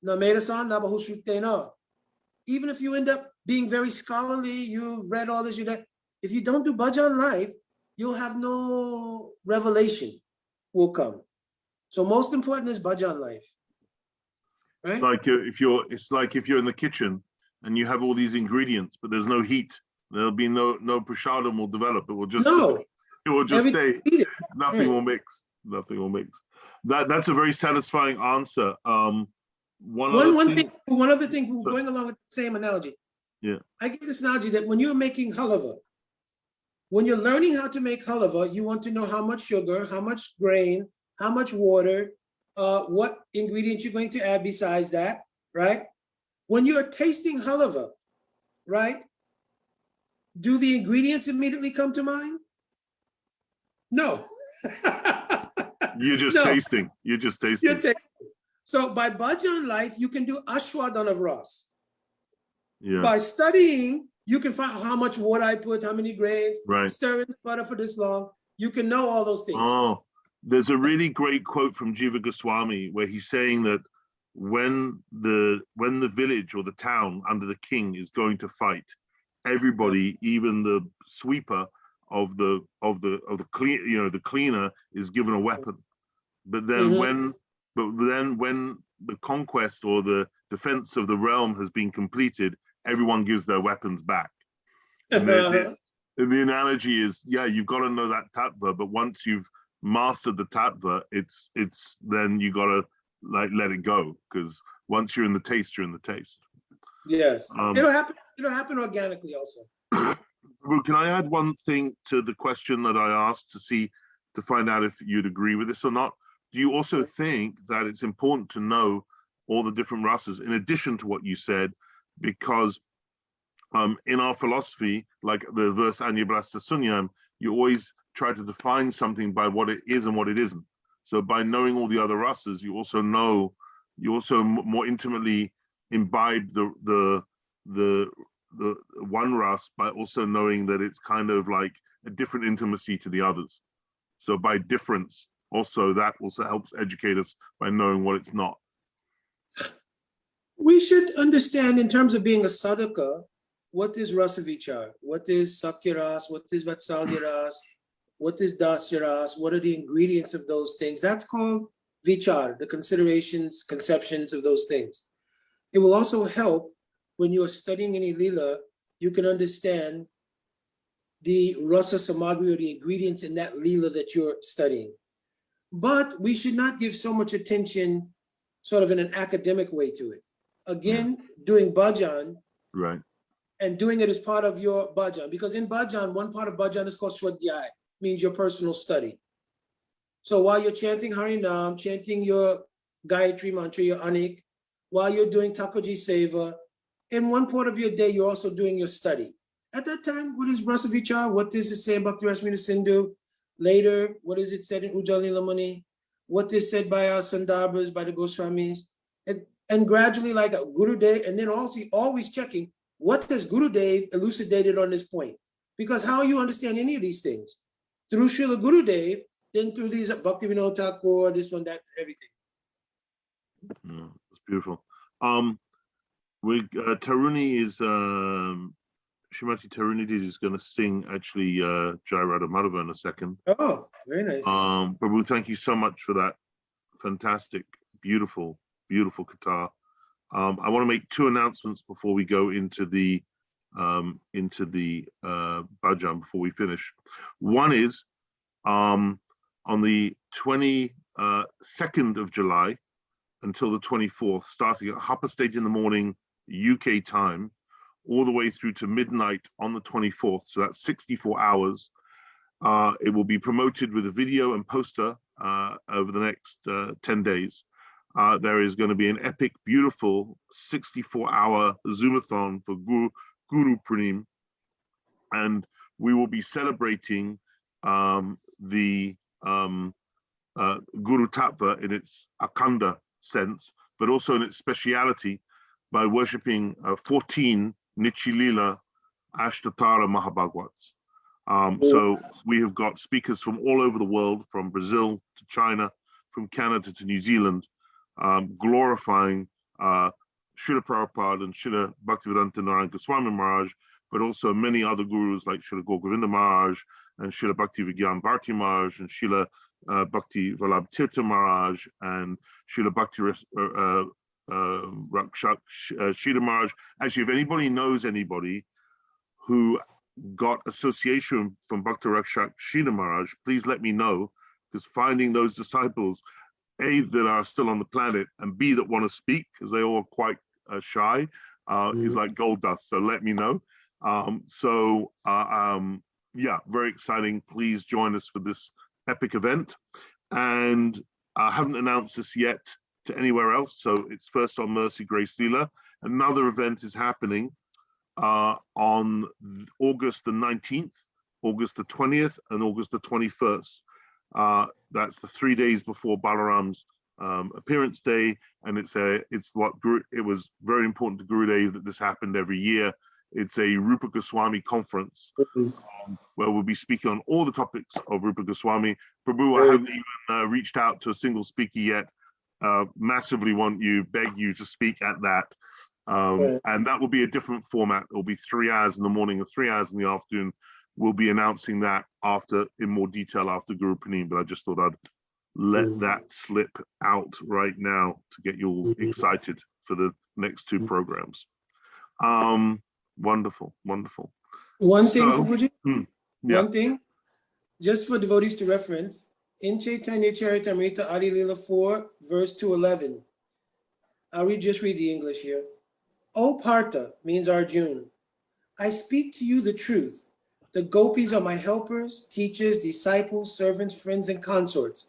Namerasan Nabahushutena. Even if you end up being very scholarly, you've read all this, if you don't do bhajan life, you'll have no revelation will come. So most important is bhajan life. Right? It's like if you're in the kitchen and you have all these ingredients, but there's no heat, there'll be no prashadam will develop. It will just stay. Nothing will mix. Nothing will mix. That's a very satisfying answer. One other thing, going along with the same analogy. Yeah. I give this analogy that when you're making halava, when you're learning how to make halava, you want to know how much sugar, how much grain, how much water, what ingredients you're going to add besides that, right? When you're tasting halava, right? Do the ingredients immediately come to mind? No. You're just tasting. You're just tasting. So by bhajan life, you can do ashwadan of ras. Yeah. By studying, you can find how much water I put, how many grains, right. Stir in the butter for this long. You can know all those things. Oh, there's a really great quote from Jiva Goswami where he's saying that when the village or the town under the king is going to fight, everybody, even the sweeper of the cleaner, is given a weapon. But then when the conquest or the defense of the realm has been completed, everyone gives their weapons back. And the analogy is, yeah, you've got to know that tattva, but once you've mastered the tattva, it's then you got to let it go, because once you're in the taste, you're in the taste. Yes, it'll happen organically also. Can I add one thing to the question that I asked to find out if you'd agree with this or not? Do you also think that it's important to know all the different rasas in addition to what you said? Because in our philosophy, like the verse Anyabrasta Sunyam, you always try to define something by what it is and what it isn't. So by knowing all the other rasas, you also more intimately imbibe the one ras by also knowing that it's kind of like a different intimacy to the others. So by difference, also that also helps educate us by knowing what it's not. We should understand in terms of being a sadhaka, what is rasa vichar, what is sakyaras, what is vatsalyaras, what is dasyaras, what are the ingredients of those things? That's called vichar, the considerations, conceptions of those things. It will also help when you are studying any lila, you can understand the rasa samagri or the ingredients in that lila that you're studying. But we should not give so much attention sort of in an academic way to it. Again, doing bhajan, Right. and doing it as part of your bhajan, because in bhajan, one part of bhajan is called swadhyay, means your personal study. So while you're chanting Harinam, chanting your Gayatri mantra, your Anik, while you're doing Thakurji Seva, in one part of your day, you're also doing your study. At that time, what is Rasa Vichar? What does it say about the Rasmina Sindhu? Later, what is it said in Ujjwala Nilamani? What is said by our Sandarbhas, by the Goswamis? And gradually, like a Gurudev, and then also always checking, what has Gurudev elucidated on this point? Because how you understand any of these things? Through Srila Gurudev, then through these Bhaktivinoda Thakur, this one, that, everything. Yeah, it's beautiful. Taruni is Shrimati Taruni is going to sing actually Jai Radha Madhava in a second. Oh, very nice. Prabhu, thank you so much for that fantastic, beautiful, beautiful guitar. I want to make two announcements before we go into the bhajan before we finish. One is on the 22nd of July until the 24th, starting at 8:30 in the morning UK time, all the way through to midnight on the 24th. So that's 64 hours. It will be promoted with a video and poster over the next 10 days. There is going to be an epic, beautiful 64-hour Zoomathon for Guru Purnim, and we will be celebrating the Guru Tattva in its Akanda sense, but also in its speciality by worshipping 14 Nichilila Ashtatara Mahabhagavats. So we have got speakers from all over the world, from Brazil to China, from Canada to New Zealand, glorifying Srila Prabhupada and Srila Bhaktivedanta Narayana Goswami Maharaj, but also many other gurus like Srila Gauravinda Maharaj and Srila Bhakti Vigyan Bharti Maharaj and Srila Bhakti Vallabh Tirtha Maharaj and Srila Bhakti Rakshak Shira Maharaj. Actually, if anybody knows anybody who got association from Bhakti Rakshak Shira Maharaj, please let me know, because finding those disciples, A, that are still on the planet, and B, that want to speak, because they all are quite shy, is like gold dust. So let me know. Yeah, very exciting. Please join us for this epic event. And I haven't announced this yet to anywhere else, so it's first on Mercy Grace Leela. Another event is happening on August the 19th, August the 20th, and August the 21st. That's the 3 days before Balaram's appearance day, and it was very important to Gurudev that this happened every year. It's a Rupa Goswami conference where we'll be speaking on all the topics of Rupa Goswami. Prabhu, I haven't even reached out to a single speaker yet. Massively beg you to speak at that. And that will be a different format. It'll be 3 hours in the morning and 3 hours in the afternoon. We'll be announcing that in more detail after Guru Purnim, but I just thought I'd let that slip out right now to get you all excited for the next two programs. Wonderful, wonderful. One thing, yeah. One thing, just for devotees to reference, in Chaitanya Charitamrita Adi Lila 4, verse 211. I'll just read the English here. O Partha means Arjun. I speak to you the truth. The gopis are my helpers, teachers, disciples, servants, friends, and consorts.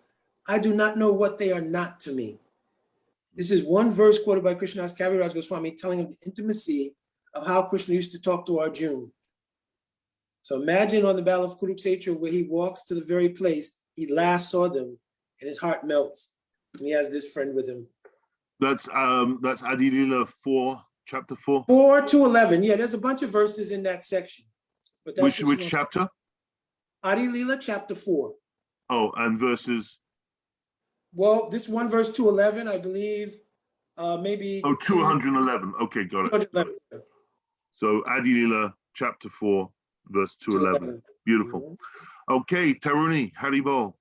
I do not know what they are not to me. This is one verse quoted by Krishnadas Kaviraj Goswami telling of the intimacy of how Krishna used to talk to Arjun. So imagine on the Battle of Kurukshetra where he walks to the very place he last saw them and his heart melts. And he has this friend with him. That's Adi Lila 4, chapter 4. 4 to 11. Yeah, there's a bunch of verses in that section. But that's which chapter? Adi Lila chapter 4. Oh, and verses? Well, this one verse 211, I believe, maybe. Oh, 211. Okay, got it. So Adi Lila chapter 4, verse 211. Beautiful. Okay, Taruni, Haribol.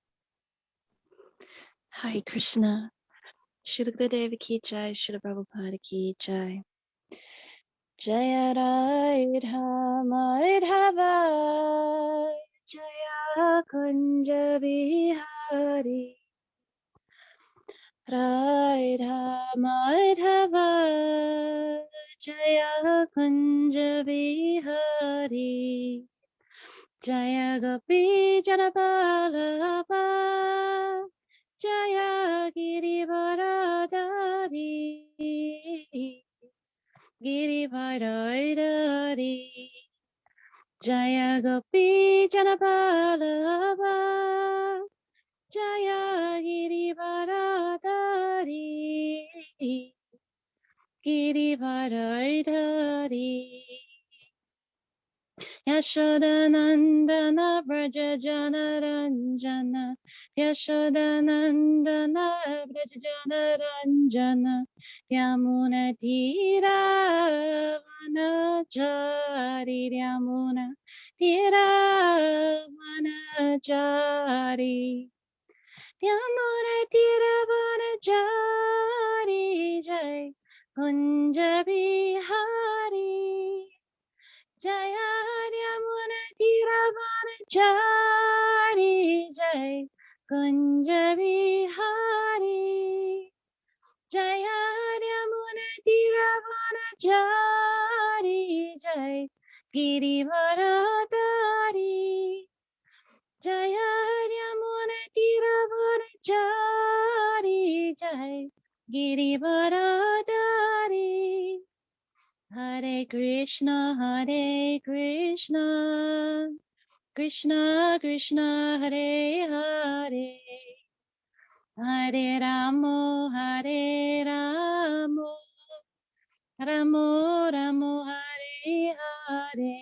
Hare Krishna. Srila Gurudeva ki jai, Srila Prabhupada ki jai. Jaya Radha Madhava, Jaya Kunja Bihari, Radha Madhava Jaya Kunja Vihari Jaya Gopi Janapalapa Jaya Girivaradari Girivaradari Jaya Gopi Janapalapa Jaya Girivaradari Girivaradari Yashodanandana Vraja Janaranjana Yashodanandana Vraja Janaranjana Yamuna Tira Vanachari Yamuna Tira Vanachari Yamuna Tira Vanachari Jai Kunja Bihari Jaya Yamuna Tiravanachari Jai Kunja Vihari Jaya Yamuna Tiravanachari Jai Girivaradari Jaya Yamuna Tiravanachari Jai Girivaradari Hare Krishna, Krishna Krishna, Hare Hare, Hare Ramo, Hare Ramo, Ramo Ramo, Hare Hare,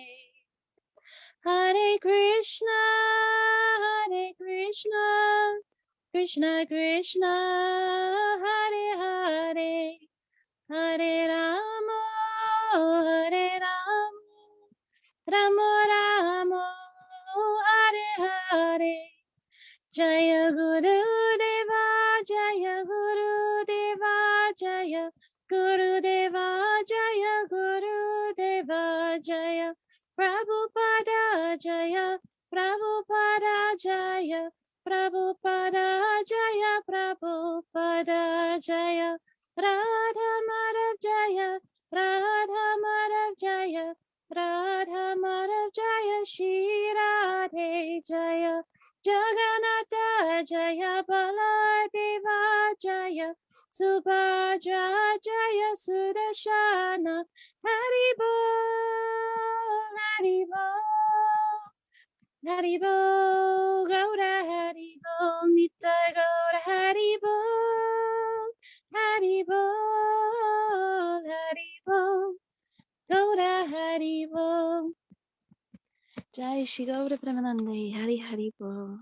Hare Krishna, Krishna Krishna, Hare Hare, Hare Ramo, Hare Ramo, Ramo Ramo, Hare Hare, Jaya Guru Deva, Jaya Guru Deva, Jaya Guru Deva, Jaya Guru Deva, Jaya Prabhupada, Jaya Prabhupada, Jaya Prabhupada, Jaya Prabhupada, Jaya Radha Madhav, Jaya Radha Madhav, Jaya Radha Madhav, Jaya Shri Radhe, Jaya Jagannatha, Jaya Baladeva, Jaya Subhadra, Jaya Sudarshana, Haribo, Haribo, Haribo, Gaura Haribo, Nitya Gaura Haribo, Haribo, Haribo, Gaura Haribo. Jai Shri Gaura Premanande, Hari Haribo.